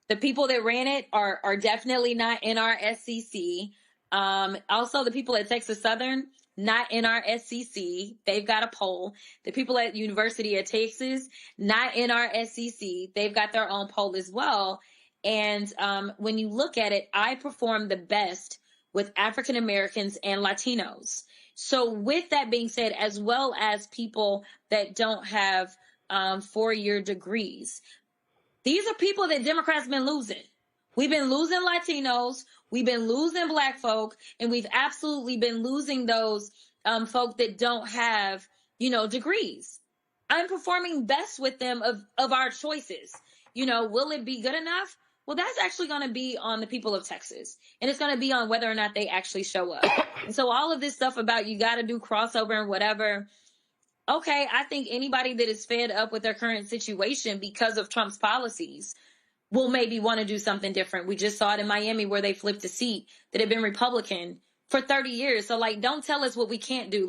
The people that ran it are definitely not in our SCC. Also, the people at Texas Southern, not in our SCC. They've got a poll. The people at University of Texas, not in our SCC. They've got their own poll as well. And when you look at it, I perform the best with African Americans and Latinos. So with that being said, as well as people that don't have 4-year degrees, these are people that Democrats have been losing. We've been losing Latinos, we've been losing Black folk, and we've absolutely been losing those folk that don't have, degrees. I'm performing best with them of our choices. Will it be good enough? Well, that's actually going to be on the people of Texas, and it's going to be on whether or not they actually show up. And so all of this stuff about you got to do crossover and whatever. Okay, I think anybody that is fed up with their current situation because of Trump's policies will maybe want to do something different. We just saw it in Miami where they flipped a seat that had been Republican for 30 years. So don't tell us what we can't do.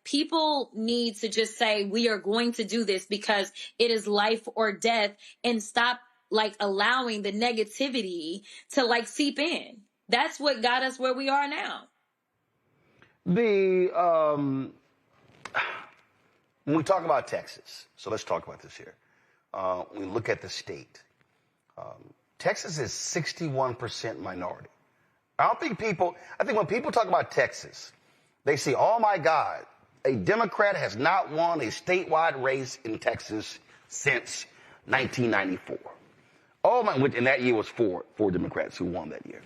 People need to just say, we are going to do this because it is life or death, and stop allowing the negativity to seep in. That's what got us where we are now. When we talk about Texas, so let's talk about this here. When we look at the state, Texas is 61% minority. I think when people talk about Texas, they say, oh my God, a Democrat has not won a statewide race in Texas since 1994. And that year was four Democrats who won that year.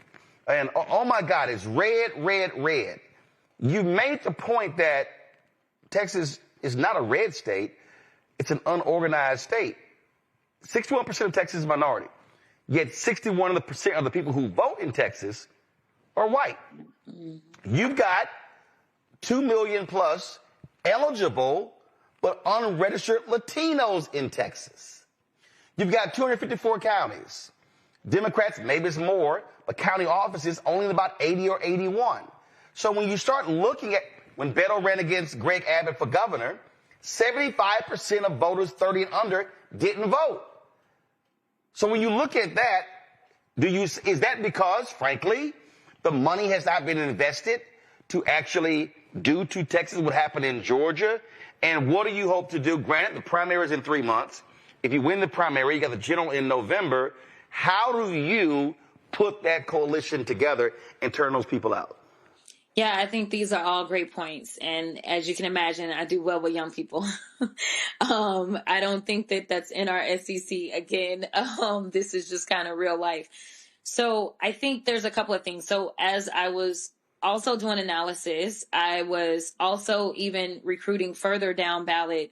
And oh my God, it's red, red, red. You made the point that Texas is not a red state. It's an unorganized state. 61% of Texas is minority. Yet 61% of the people who vote in Texas are white. You've got 2 million plus eligible but unregistered Latinos in Texas. You've got 254 counties. Democrats, maybe it's more, but county offices only about 80 or 81. So when you start looking at when Beto ran against Greg Abbott for governor, 75% of voters 30 and under didn't vote. So when you look at that, is that because, frankly, the money has not been invested to actually do to Texas what happened in Georgia? And what do you hope to do? Granted, the primary is in 3 months. If you win the primary, you got the general in November. How do you put that coalition together and turn those people out? Yeah, I think these are all great points. And as you can imagine, I do well with young people. I don't think that that's in our SEC. Again, this is just kind of real life. So I think there's a couple of things. So as I was also doing analysis, I was also even recruiting further down ballot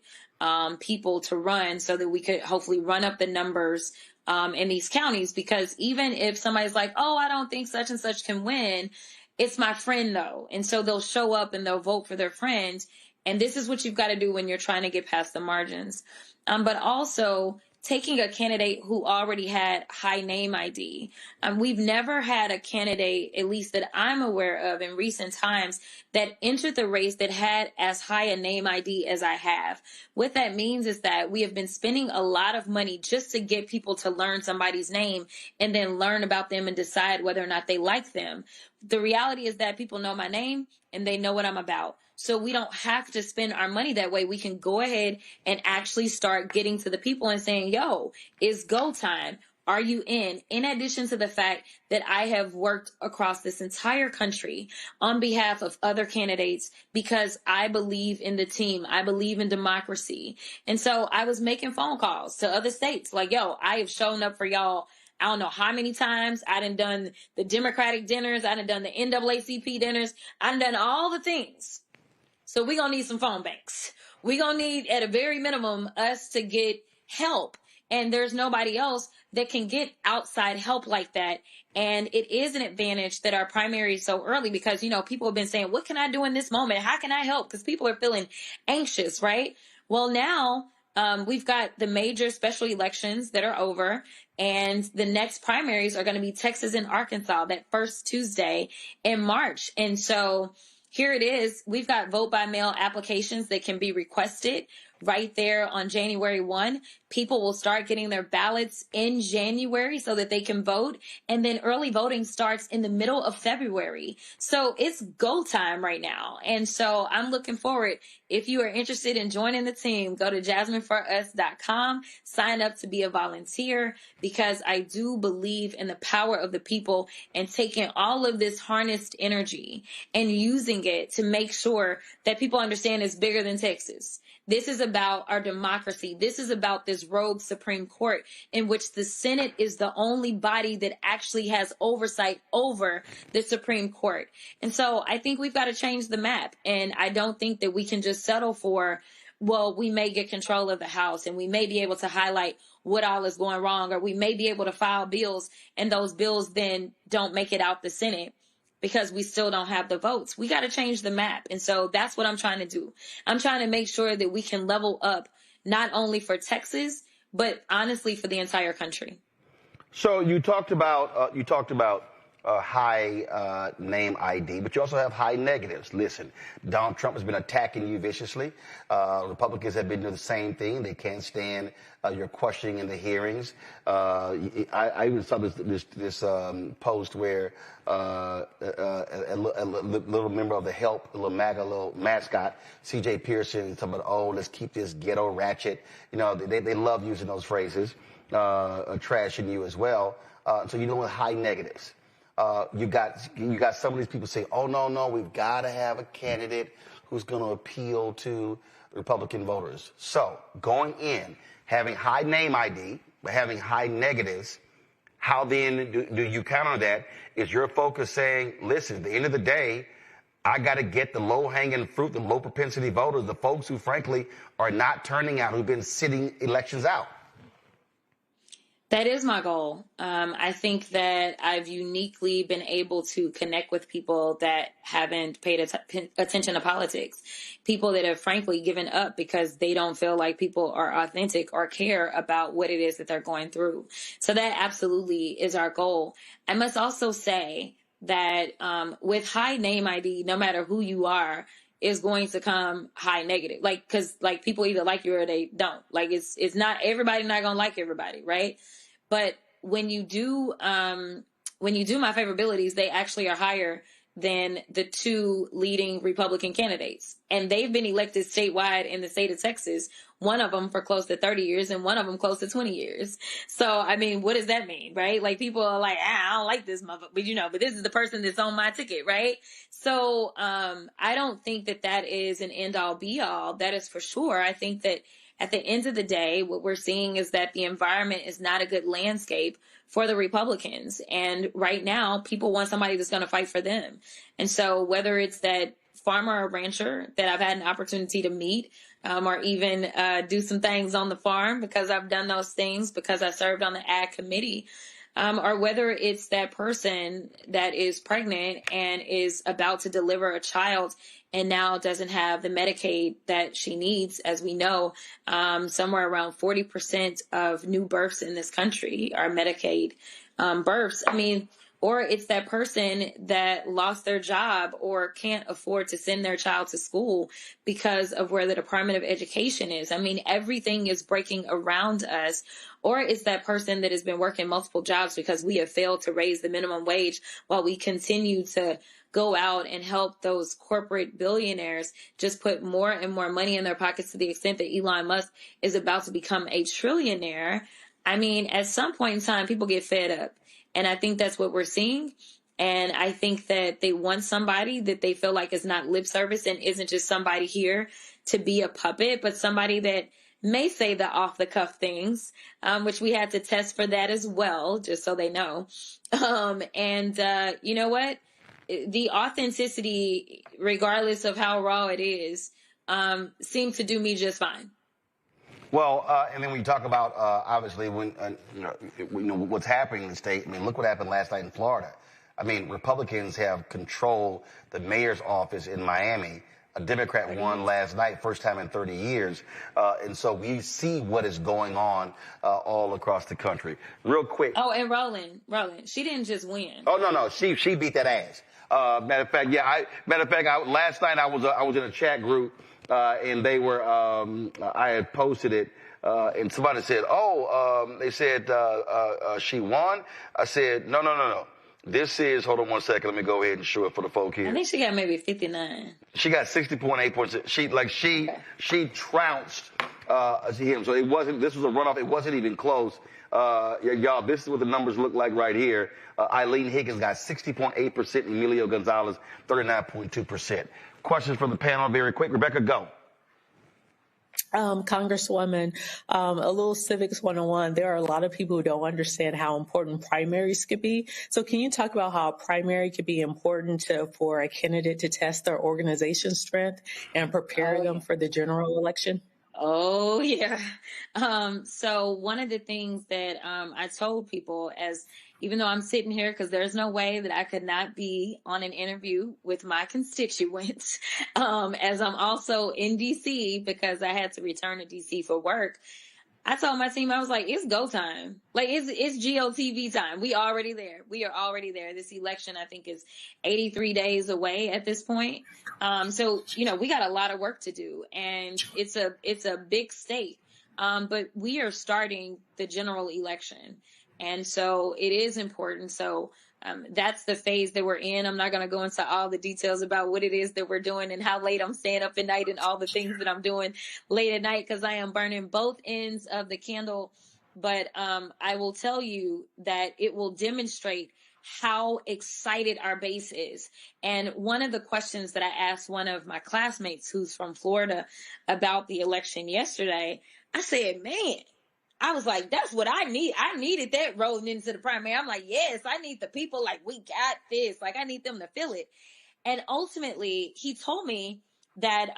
people to run so that we could hopefully run up the numbers in these counties. Because even if somebody's like, oh, I don't think such and such can win, it's my friend though. And so they'll show up and they'll vote for their friend. And this is what you've got to do when you're trying to get past the margins. But also taking a candidate who already had high name ID. We've never had a candidate, at least that I'm aware of in recent times, that entered the race that had as high a name ID as I have. What that means is that we have been spending a lot of money just to get people to learn somebody's name and then learn about them and decide whether or not they like them. The reality is that people know my name and they know what I'm about. So we don't have to spend our money that way. We can go ahead and actually start getting to the people and saying, yo, it's go time. Are you in? In addition to the fact that I have worked across this entire country on behalf of other candidates because I believe in the team. I believe in democracy. And so I was making phone calls to other states like, yo, I have shown up for y'all. I don't know how many times. I done the Democratic dinners. I done the NAACP dinners. I done all the things. So we're going to need some phone banks. We're going to need, at a very minimum, us to get help. And there's nobody else that can get outside help like that. And it is an advantage that our primary is so early because, you know, people have been saying, what can I do in this moment? How can I help? Because people are feeling anxious, right? Well, now we've got the major special elections that are over. And the next primaries are going to be Texas and Arkansas, that first Tuesday in March. And so here it is. We've got vote by mail applications that can be requested right there on January 1. People will start getting their ballots in January so that they can vote. And then early voting starts in the middle of February. So it's go time right now. And so I'm looking forward. If you are interested in joining the team, go to jasmineforus.com, sign up to be a volunteer, because I do believe in the power of the people and taking all of this harnessed energy and using it to make sure that people understand it's bigger than Texas. This is about our democracy. This is about this rogue Supreme Court in which the Senate is the only body that actually has oversight over the Supreme Court. And so I think we've got to change the map. And I don't think that we can just settle for, well, we may get control of the House and we may be able to highlight what all is going wrong, or we may be able to file bills and those bills then don't make it out the Senate because we still don't have the votes. We got to change the map. And so that's what I'm trying to do. I'm trying to make sure that we can level up not only for Texas, but honestly for the entire country. So you talked about high name ID, but you also have high negatives. Listen, Donald Trump has been attacking you viciously. Republicans have been doing the same thing. They can't stand your questioning in the hearings. I even saw this post where a little member of the Help, a little MAGA, little mascot, C.J. Pearson, talking about, oh, let's keep this ghetto ratchet. You know, they love using those phrases, trashing you as well. So you're doing high negatives. You got some of these people say, oh, no, we've got to have a candidate who's going to appeal to Republican voters. So going in, having high name ID, but having high negatives, how then do you counter that? Is your focus saying, listen, at the end of the day, I got to get the low-hanging fruit, the low-propensity voters, the folks who, frankly, are not turning out, who've been sitting elections out? That is my goal. I think that I've uniquely been able to connect with people that haven't paid attention to politics, people that have frankly given up because they don't feel like people are authentic or care about what it is that they're going through. So that absolutely is our goal. I must also say that with high name ID, no matter who you are, is going to come high negative. Cause people either like you or they don't. It's not, everybody not going to like everybody, right? But when you do my favorabilities, they actually are higher than the two leading Republican candidates. And they've been elected statewide in the state of Texas, one of them for close to 30 years and one of them close to 20 years. So, I mean, what does that mean, right? Like, people are like, I don't like this motherfucker, but this is the person that's on my ticket, right? So, I don't think that that is an end all be all. That is for sure. I think that at the end of the day, what we're seeing is that the environment is not a good landscape for the Republicans. And right now, people want somebody that's going to fight for them. And so whether it's that farmer or rancher that I've had an opportunity to meet, or even do some things on the farm because I've done those things because I served on the ag committee, or whether it's that person that is pregnant and is about to deliver a child and now doesn't have the Medicaid that she needs. As we know, somewhere around 40% of new births in this country are Medicaid births. I mean, or it's that person that lost their job or can't afford to send their child to school because of where the Department of Education is. I mean, everything is breaking around us. Or it's that person that has been working multiple jobs because we have failed to raise the minimum wage while we continue to go out and help those corporate billionaires just put more and more money in their pockets to the extent that Elon Musk is about to become a trillionaire. I mean, at some point in time, people get fed up. And I think that's what we're seeing. And I think that they want somebody that they feel like is not lip service and isn't just somebody here to be a puppet, but somebody that may say the off the cuff things, which we had to test for that as well, just so they know. You know what? The authenticity, regardless of how raw it is, seemed to do me just fine. Well, and then when you talk about, obviously, when what's happening in the state, I mean, look what happened last night in Florida. I mean, Republicans have controlled the mayor's office in Miami. A Democrat won last night, first time in 30 years. And so we see what is going on all across the country. Real quick. Oh, and Roland, she didn't just win. Oh, no, she beat that ass. Matter of fact, last night I was in a chat group. And they were, I had posted it, and somebody said, they said, she won. I said, no. This is, hold on one second. Let me go ahead and show it for the folk here. I think she got maybe 59. She got 60.8%. She trounced, him. So this was a runoff. It wasn't even close. Y'all, this is what the numbers look like right here. Eileen Higgins got 60.8%. Emilio Gonzalez, 39.2%. Questions from the panel very quick. Rebecca, go. Congresswoman, a little civics 101. There are a lot of people who don't understand how important primaries could be. So can you talk about how a primary could be important for a candidate to test their organization strength and prepare them for the general election? Oh, yeah. So one of the things that I told people, even though I'm sitting here, because there's no way that I could not be on an interview with my constituents, as I'm also in D.C. because I had to return to D.C. for work. I told my team, I was like, it's go time. Like, it's GOTV time. We already there. We are already there. This election, I think, is 83 days away at this point. So, we got a lot of work to do, and it's a big state. But we are starting the general election. And so it is important. So that's the phase that we're in. I'm not going to go into all the details about what it is that we're doing and how late I'm staying up at night and all the things that I'm doing late at night because I am burning both ends of the candle. But I will tell you that it will demonstrate how excited our base is. And one of the questions that I asked one of my classmates who's from Florida about the election yesterday, I said, man, I was like, that's what I need. I needed that rolling into the primary. I'm like, yes, I need the people like, we got this. Like, I need them to feel it. And ultimately, he told me that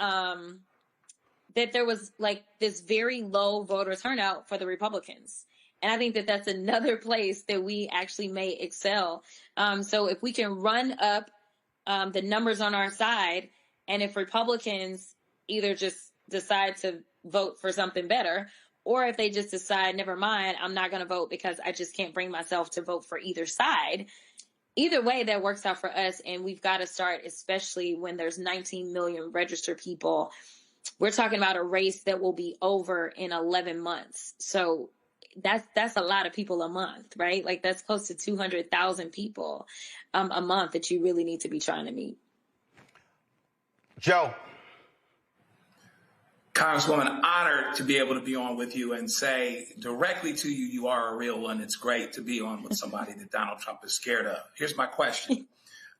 that there was like this very low voter turnout for the Republicans. And I think that that's another place that we actually may excel. So if we can run up the numbers on our side, and if Republicans either just decide to vote for something better, or if they just decide, never mind, I'm not going to vote because I just can't bring myself to vote for either side. Either way, that works out for us. And we've got to start, especially when there's 19 million registered people. We're talking about a race that will be over in 11 months. So that's a lot of people a month, right? Like that's close to 200,000 people a month that you really need to be trying to meet. Joe. Congresswoman, honored to be able to be on with you and say directly to you, you are a real one. It's great to be on with somebody that Donald Trump is scared of. Here's my question.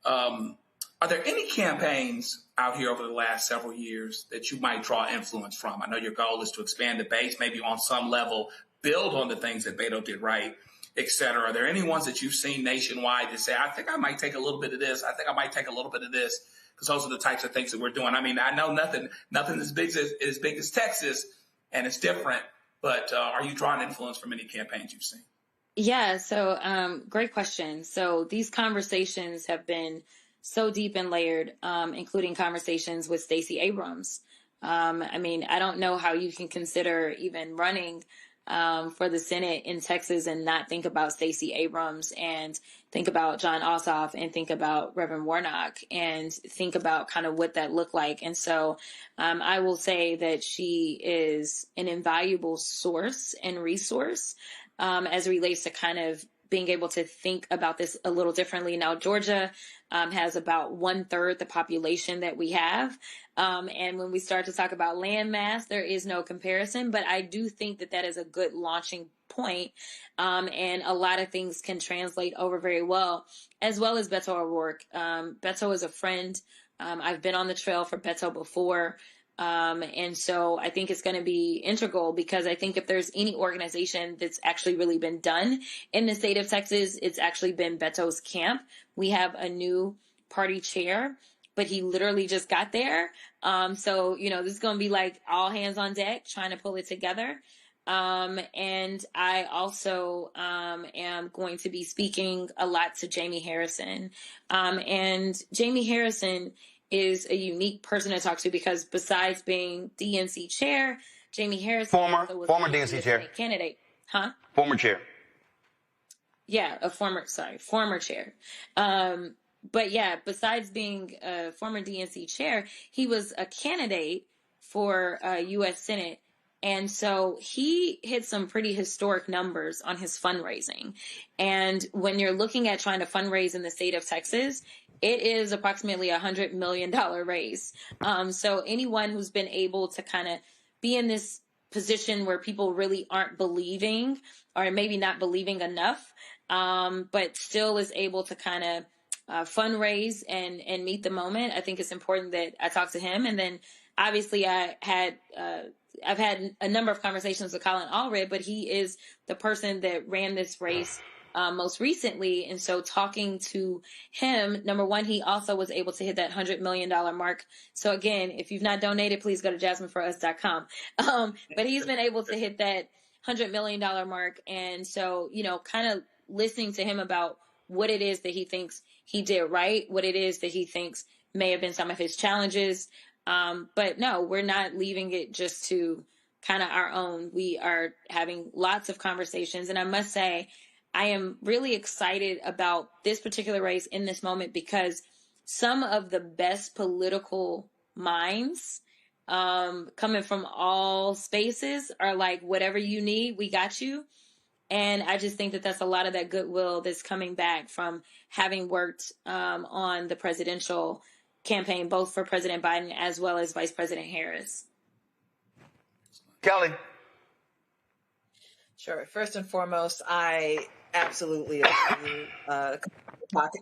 Are there any campaigns out here over the last several years that you might draw influence from? I know your goal is to expand the base, maybe on some level, build on the things that Beto did right, et cetera. Are there any ones that you've seen nationwide that say, I think I might take a little bit of this, I think I might take a little bit of this? Because those are the types of things that we're doing. I mean, I know nothing as big as Texas, and it's different. But are you drawing influence from any campaigns you've seen? Yeah. So, great question. So these conversations have been so deep and layered, including conversations with Stacey Abrams. I mean, I don't know how you can consider even running for the Senate in Texas and not think about Stacey Abrams and think about John Ossoff and think about Reverend Warnock and think about kind of what that looked like. And so I will say that she is an invaluable source and resource as it relates to kind of being able to think about this a little differently. Now, Georgia has about 1/3 the population that we have. And when we start to talk about land mass, there is no comparison. But I do think that that is a good launching point. And a lot of things can translate over very well as Beto O'Rourke. Beto is a friend. I've been on the trail for Beto before. And so I think it's going to be integral because I think if there's any organization that's actually really been done in the state of Texas, it's actually been Beto's camp. We have a new party chair, but he literally just got there. So, this is going to be like all hands on deck trying to pull it together. And I also am going to be speaking a lot to Jamie Harrison. And Jamie Harrison is a unique person to talk to because besides being DNC chair, Jamie Harrison former DNC chair candidate, huh? Former chair. Yeah, former chair. But yeah, besides being a former DNC chair, he was a candidate for U.S. Senate. And so he hit some pretty historic numbers on his fundraising. And when you're looking at trying to fundraise in the state of Texas, it is approximately $100 million raise. So anyone who's been able to kind of be in this position where people really aren't believing or maybe not believing enough, but still is able to kind of fundraise and meet the moment, I think it's important that I talk to him. And then obviously I've had a number of conversations with Colin Allred, but he is the person that ran this race most recently. And so talking to him, number one, he also was able to hit that $100 million mark. So again, if you've not donated, please go to jasmineforus.com. But he's been able to hit that $100 million mark. And so, kind of listening to him about what it is that he thinks he did right, what it is that he thinks may have been some of his challenges. But no, we're not leaving it just to kind of our own. We are having lots of conversations. And I must say, I am really excited about this particular race in this moment because some of the best political minds coming from all spaces are like, whatever you need, we got you. And I just think that that's a lot of that goodwill that's coming back from having worked on the presidential campaign, both for President Biden as well as Vice President Harris. Kelly. Sure. First and foremost, I absolutely agree,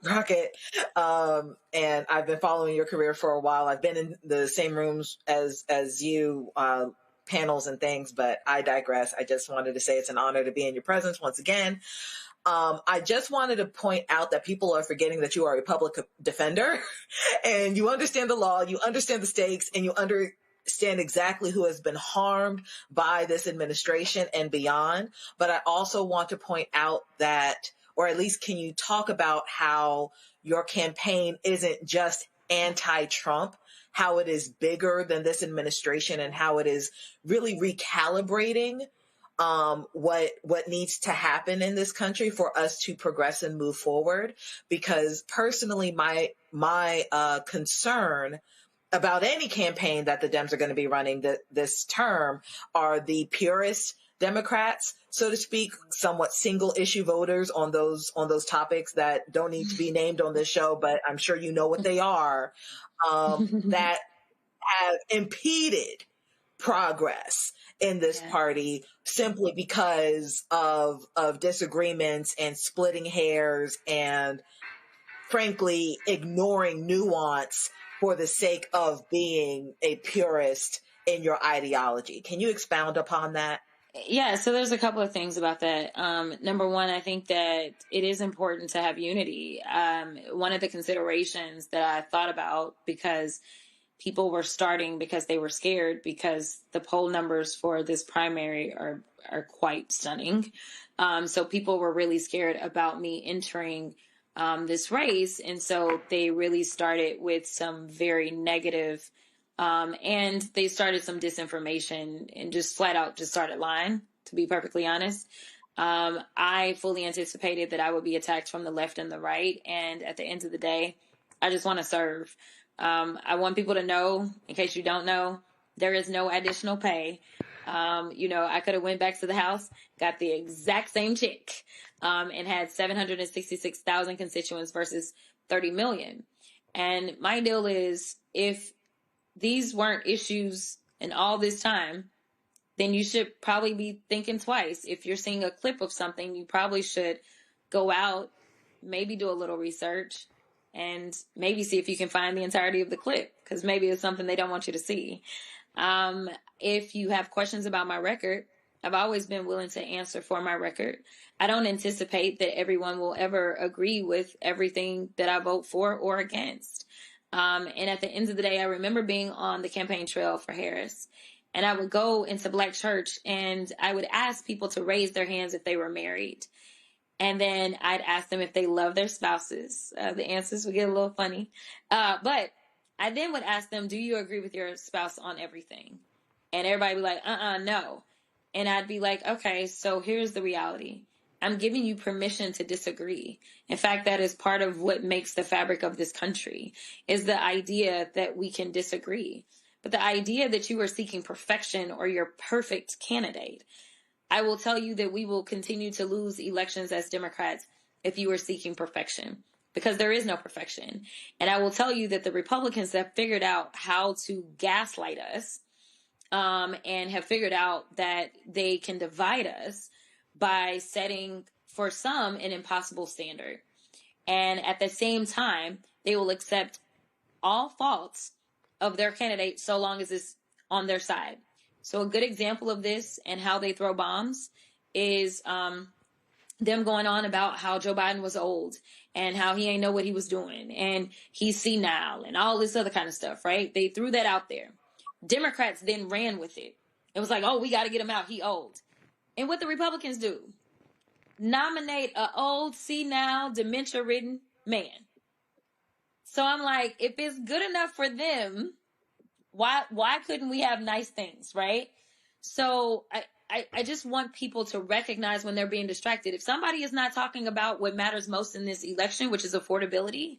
Crockett. And I've been following your career for a while. I've been in the same rooms as you, panels and things, but I digress. I just wanted to say it's an honor to be in your presence once again. I just wanted to point out that people are forgetting that you are a public defender and you understand the law, you understand the stakes, and you understand exactly who has been harmed by this administration and beyond. But I also want to point out that, or at least can you talk about how your campaign isn't just anti-Trump, how it is bigger than this administration and how it is really recalibrating what needs to happen in this country for us to progress and move forward. Because personally, my concern about any campaign that the Dems are going to be running this term are the purists Democrats, so to speak, somewhat single issue voters on those topics that don't need to be named on this show, but I'm sure you know what they are, that have impeded progress in this party simply because of disagreements and splitting hairs and frankly ignoring nuance for the sake of being a purist in your ideology. Can you expound upon that? Yeah, so there's a couple of things about that. Number one, I think that it is important to have unity. One of the considerations that I thought about, because people were starting because they were scared, because the poll numbers for this primary are quite stunning. So people were really scared about me entering this race. And so they really started with some very negative, and they started some disinformation and just flat out just started lying, to be perfectly honest. I fully anticipated that I would be attacked from the left and the right. And at the end of the day, I just want to serve. I want people to know, in case you don't know, there is no additional pay. I could have went back to the house, got the exact same check, and had 766,000 constituents versus 30 million. And my deal is, if these weren't issues in all this time, then you should probably be thinking twice. If you're seeing a clip of something, you probably should go out, maybe do a little research, and maybe see if you can find the entirety of the clip, because maybe it's something they don't want you to see. If you have questions about my record, I've always been willing to answer for my record. I don't anticipate that everyone will ever agree with everything that I vote for or against. And at the end of the day, I remember being on the campaign trail for Harris, and I would go into Black church and I would ask people to raise their hands if they were married. And then I'd ask them if they love their spouses. The answers would get a little funny. But I then would ask them, do you agree with your spouse on everything? And everybody would be like, no. And I'd be like, okay, so here's the reality. I'm giving you permission to disagree. In fact, that is part of what makes the fabric of this country, is the idea that we can disagree. But the idea that you are seeking perfection or your perfect candidate, I will tell you that we will continue to lose elections as Democrats if you are seeking perfection, because there is no perfection. And I will tell you that the Republicans have figured out how to gaslight us, and have figured out that they can divide us by setting, for some, an impossible standard. And at the same time, they will accept all faults of their candidate so long as it's on their side. So a good example of this and how they throw bombs is them going on about how Joe Biden was old and how he ain't know what he was doing and he's senile and all this other kind of stuff, right? They threw that out there. Democrats then ran with it. It was like, oh, we got to get him out. He old. And what the Republicans do? Nominate an old, senile, dementia-ridden man. So I'm like, if it's good enough for them, why couldn't we have nice things, right? So I just want people to recognize when they're being distracted. If somebody is not talking about what matters most in this election, which is affordability,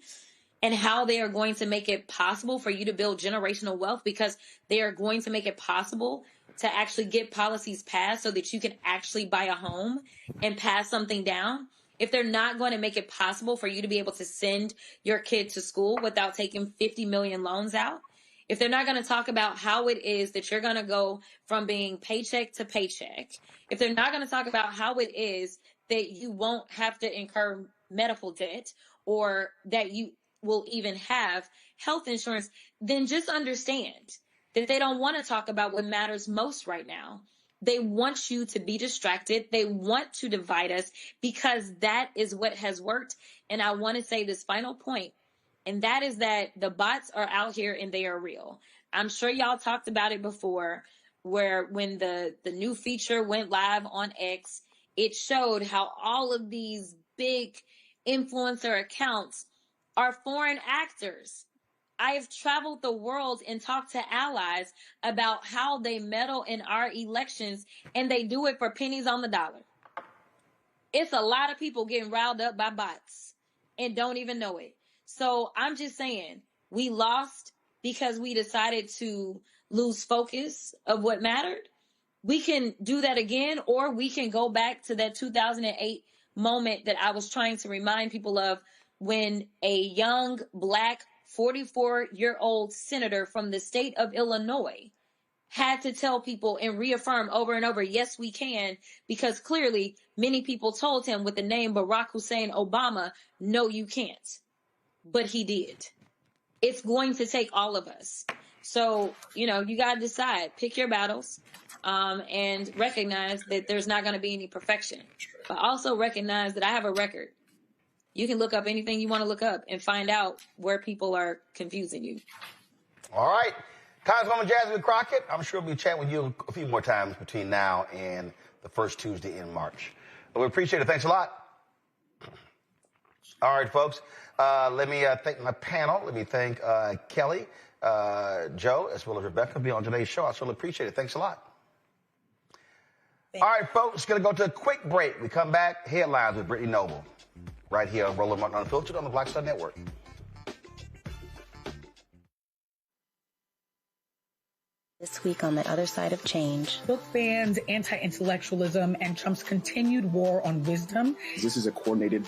and how they are going to make it possible for you to build generational wealth, because they are going to make it possible to actually get policies passed so that you can actually buy a home and pass something down. If they're not going to make it possible for you to be able to send your kid to school without taking 50 million loans out, if they're not going to talk about how it is that you're going to go from being paycheck to paycheck, if they're not going to talk about how it is that you won't have to incur medical debt or that you will even have health insurance, then just understand that they don't want to talk about what matters most right now. They want you to be distracted. They want to divide us because that is what has worked. And I want to say this final point, and that is that the bots are out here and they are real. I'm sure y'all talked about it before, where when the new feature went live on X, it showed how all of these big influencer accounts are foreign actors. I have traveled the world and talked to allies about how they meddle in our elections, and they do it for pennies on the dollar. It's a lot of people getting riled up by bots and don't even know it. So I'm just saying, we lost because we decided to lose focus of what mattered. we can do that again, or we can go back to that 2008 moment that I was trying to remind people of, when a young Black 44-year-old senator from the state of Illinois had to tell people and reaffirm over and over, yes, we can, because clearly many people told him with the name Barack Hussein Obama, no, you can't. But he did. It's going to take all of us. So, you got to decide, pick your battles, and recognize that there's not going to be any perfection. But also recognize that I have a record. You can look up anything you want to look up and find out where people are confusing you. All right. Congresswoman Jasmine Crockett, I'm sure we'll be chatting with you a few more times between now and the first Tuesday in March. But we appreciate it. Thanks a lot. All right, folks. Let me thank my panel. Let me thank Kelly, Joe, as well as Rebecca for being on today's show. I certainly appreciate it. Thanks a lot. All right, folks. Going to go to a quick break. We come back. Headlines with Brittany Noble. Right here on Roland Martin Unfiltered on the Black Star Network. This week on The Other Side of Change. Book bans, anti-intellectualism, and Trump's continued war on wisdom. This is a coordinated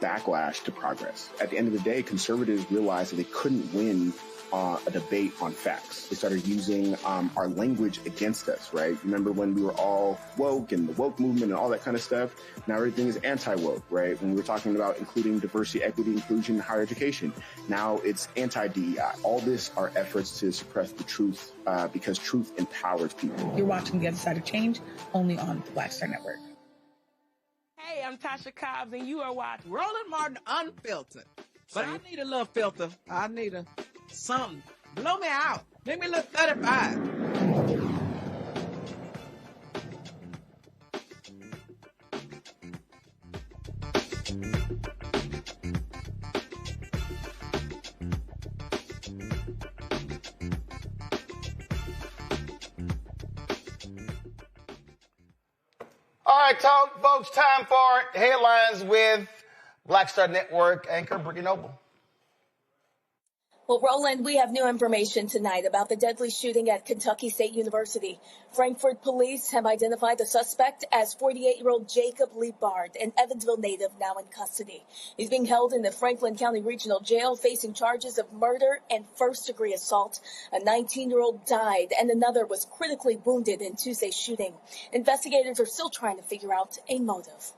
backlash to progress. At the end of the day, conservatives realized that they couldn't win a debate on facts. They started using our language against us, right? Remember when we were all woke and the woke movement and all that kind of stuff? Now everything is anti-woke, right? When we were talking about including diversity, equity, inclusion, and higher education, now it's anti-DEI. All this are efforts to suppress the truth because truth empowers people. You're watching The Other Side of Change only on the Black Star Network. Hey, I'm Tasha Cobbs, and you are watching Roland Martin Unfiltered. But I need a little filter. I need something. Blow me out. Make me look 35. All right, folks, time for headlines with Black Star Network anchor Brittany Noble. Well, Roland, we have new information tonight about the deadly shooting at Kentucky State University. Frankfort police have identified the suspect as 48-year-old Jacob Liebard, an Evansville native now in custody. He's being held in the Franklin County Regional Jail, facing charges of murder and first-degree assault. A 19-year-old died and another was critically wounded in Tuesday's shooting. Investigators are still trying to figure out a motive.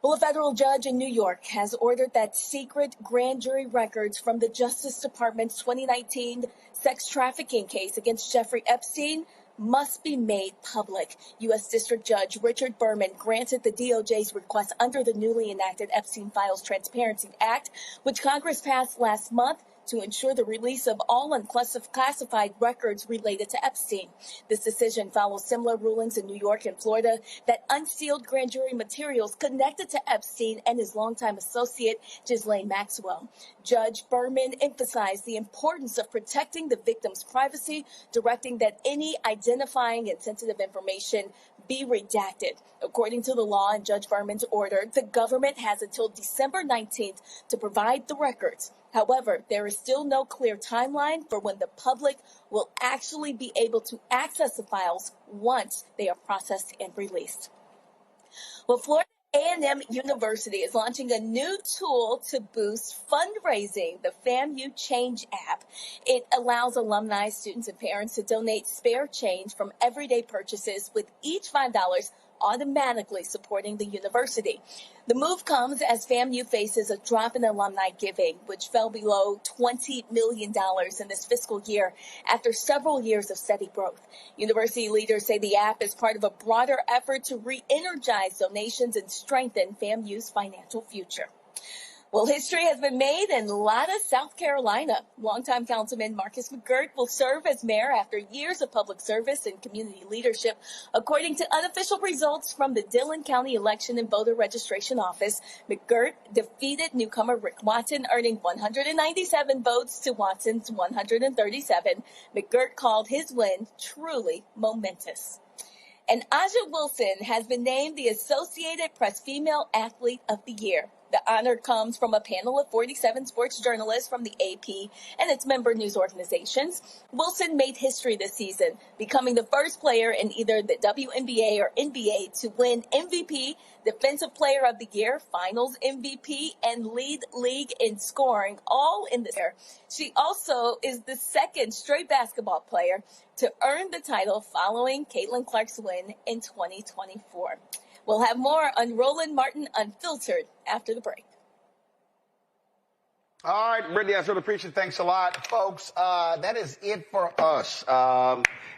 Well, a federal judge in New York has ordered that secret grand jury records from the Justice Department's 2019 sex trafficking case against Jeffrey Epstein must be made public. U.S. District Judge Richard Berman granted the DOJ's request under the newly enacted Epstein Files Transparency Act, which Congress passed last month to ensure the release of all unclassified records related to Epstein. This decision follows similar rulings in New York and Florida that unsealed grand jury materials connected to Epstein and his longtime associate, Ghislaine Maxwell. Judge Berman emphasized the importance of protecting the victim's privacy, directing that any identifying and sensitive information be redacted. According to the law and Judge Berman's order, the government has until December 19th to provide the records. However, there is still no clear timeline for when the public will actually be able to access the files once they are processed and released. Well, Florida A&M University is launching a new tool to boost fundraising, the FAMU Change app. It allows alumni, students, and parents to donate spare change from everyday purchases, with each $5 automatically supporting the university. The move comes as FAMU faces a drop in alumni giving, which fell below $20 million in this fiscal year after several years of steady growth. University leaders say the app is part of a broader effort to re-energize donations and strengthen FAMU's financial future. Well, history has been made in Latta, South Carolina. Longtime Councilman Marcus McGirt will serve as mayor after years of public service and community leadership. According to unofficial results from the Dillon County Election and Voter Registration Office, McGirt defeated newcomer Rick Watson, earning 197 votes to Watson's 137. McGirt called his win truly momentous. And Aja Wilson has been named the Associated Press Female Athlete of the Year. The honor comes from a panel of 47 sports journalists from the AP and its member news organizations. Wilson made history this season, becoming the first player in either the WNBA or NBA to win MVP, Defensive Player of the Year, Finals MVP, and lead league in scoring, all in this year. She also is the second straight basketball player to earn the title following Caitlin Clark's win in 2024. We'll have more on Roland Martin Unfiltered after the break. All right, Brittany, I sort of appreciate it. Thanks a lot, folks. That is it for us.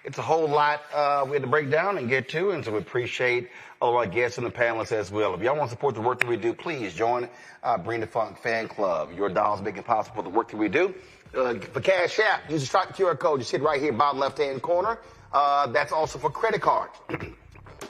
It's a whole lot we had to break down and get to, and so we appreciate all of our guests and the panelists as well. If y'all want to support the work that we do, please join Bring the Funk Fan Club. Your dollars make it possible the work that we do. For Cash App, use the stripe QR code. You see it right here, bottom left-hand corner. That's also for credit cards.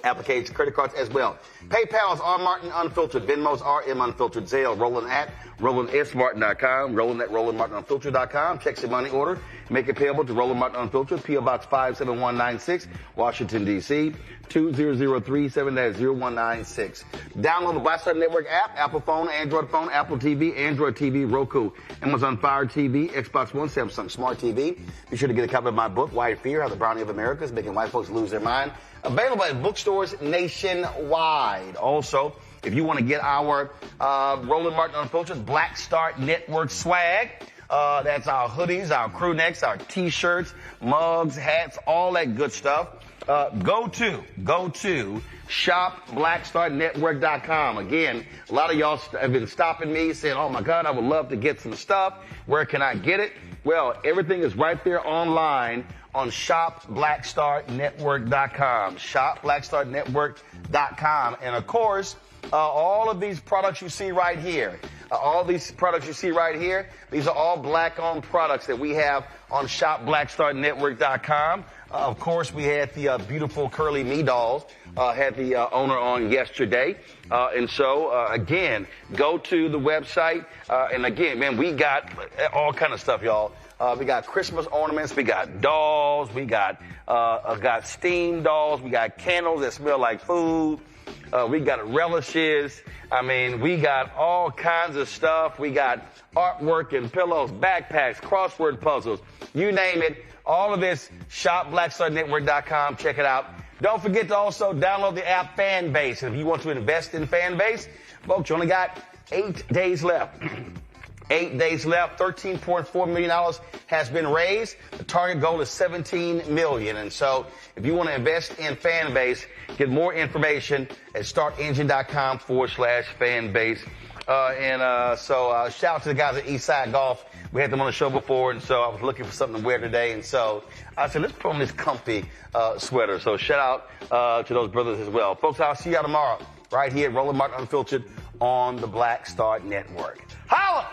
Applications, credit cards as well. PayPal's R Martin Unfiltered, Venmo's RM Unfiltered, Zelle, Roland at RolandSMartin.com, Roland at RolandMartinUnfiltered.com. Check your money order. Make it payable to Roland Martin Unfiltered, P.O. Box 57196, Washington, D.C. 20037-0196. Download the Black Star Network app, Apple phone, Android phone, Apple TV, Android TV, Roku, Amazon Fire TV, Xbox One, Samsung Smart TV. Be sure to get a copy of my book, White Fear, How the Brownie of America is Making White Folks Lose Their Mind. Available at bookstores nationwide. Also, if you want to get our Roland Martin Unfiltered Black Star Network swag, that's our hoodies, our crew necks, our T-shirts, mugs, hats, all that good stuff. Go to shopblackstarnetwork.com. Again, a lot of y'all have been stopping me saying, oh my God, I would love to get some stuff. Where can I get it? Well, everything is right there online on shopblackstarnetwork.com. Shopblackstarnetwork.com. And of course, all of these products you see right here, these are all black-owned products that we have on shopblackstarnetwork.com. Of course, we had the beautiful Curly Me dolls, had the owner on yesterday. And so, again, go to the website. And again, man, we got all kind of stuff, y'all. We got Christmas ornaments, we got dolls, we got steam dolls, we got candles that smell like food, we got relishes. I mean, we got all kinds of stuff. We got artwork and pillows, backpacks, crossword puzzles, you name it. All of this, shopblackstarnetwork.com. Check it out. Don't forget to also download the app Fanbase. And if you want to invest in Fanbase, folks, you only got 8 days left. 8 days left. $13.4 million has been raised. The target goal is $17 million. And so if you want to invest in Fanbase, get more information at startengine.com/Fanbase. So shout out to the guys at Eastside Golf. We had them on the show before, and so I was looking for something to wear today. And so I said, let's put on this comfy sweater. So shout out to those brothers as well. Folks, I'll see y'all tomorrow right here at Roland Martin Unfiltered on the Black Star Network. Holla!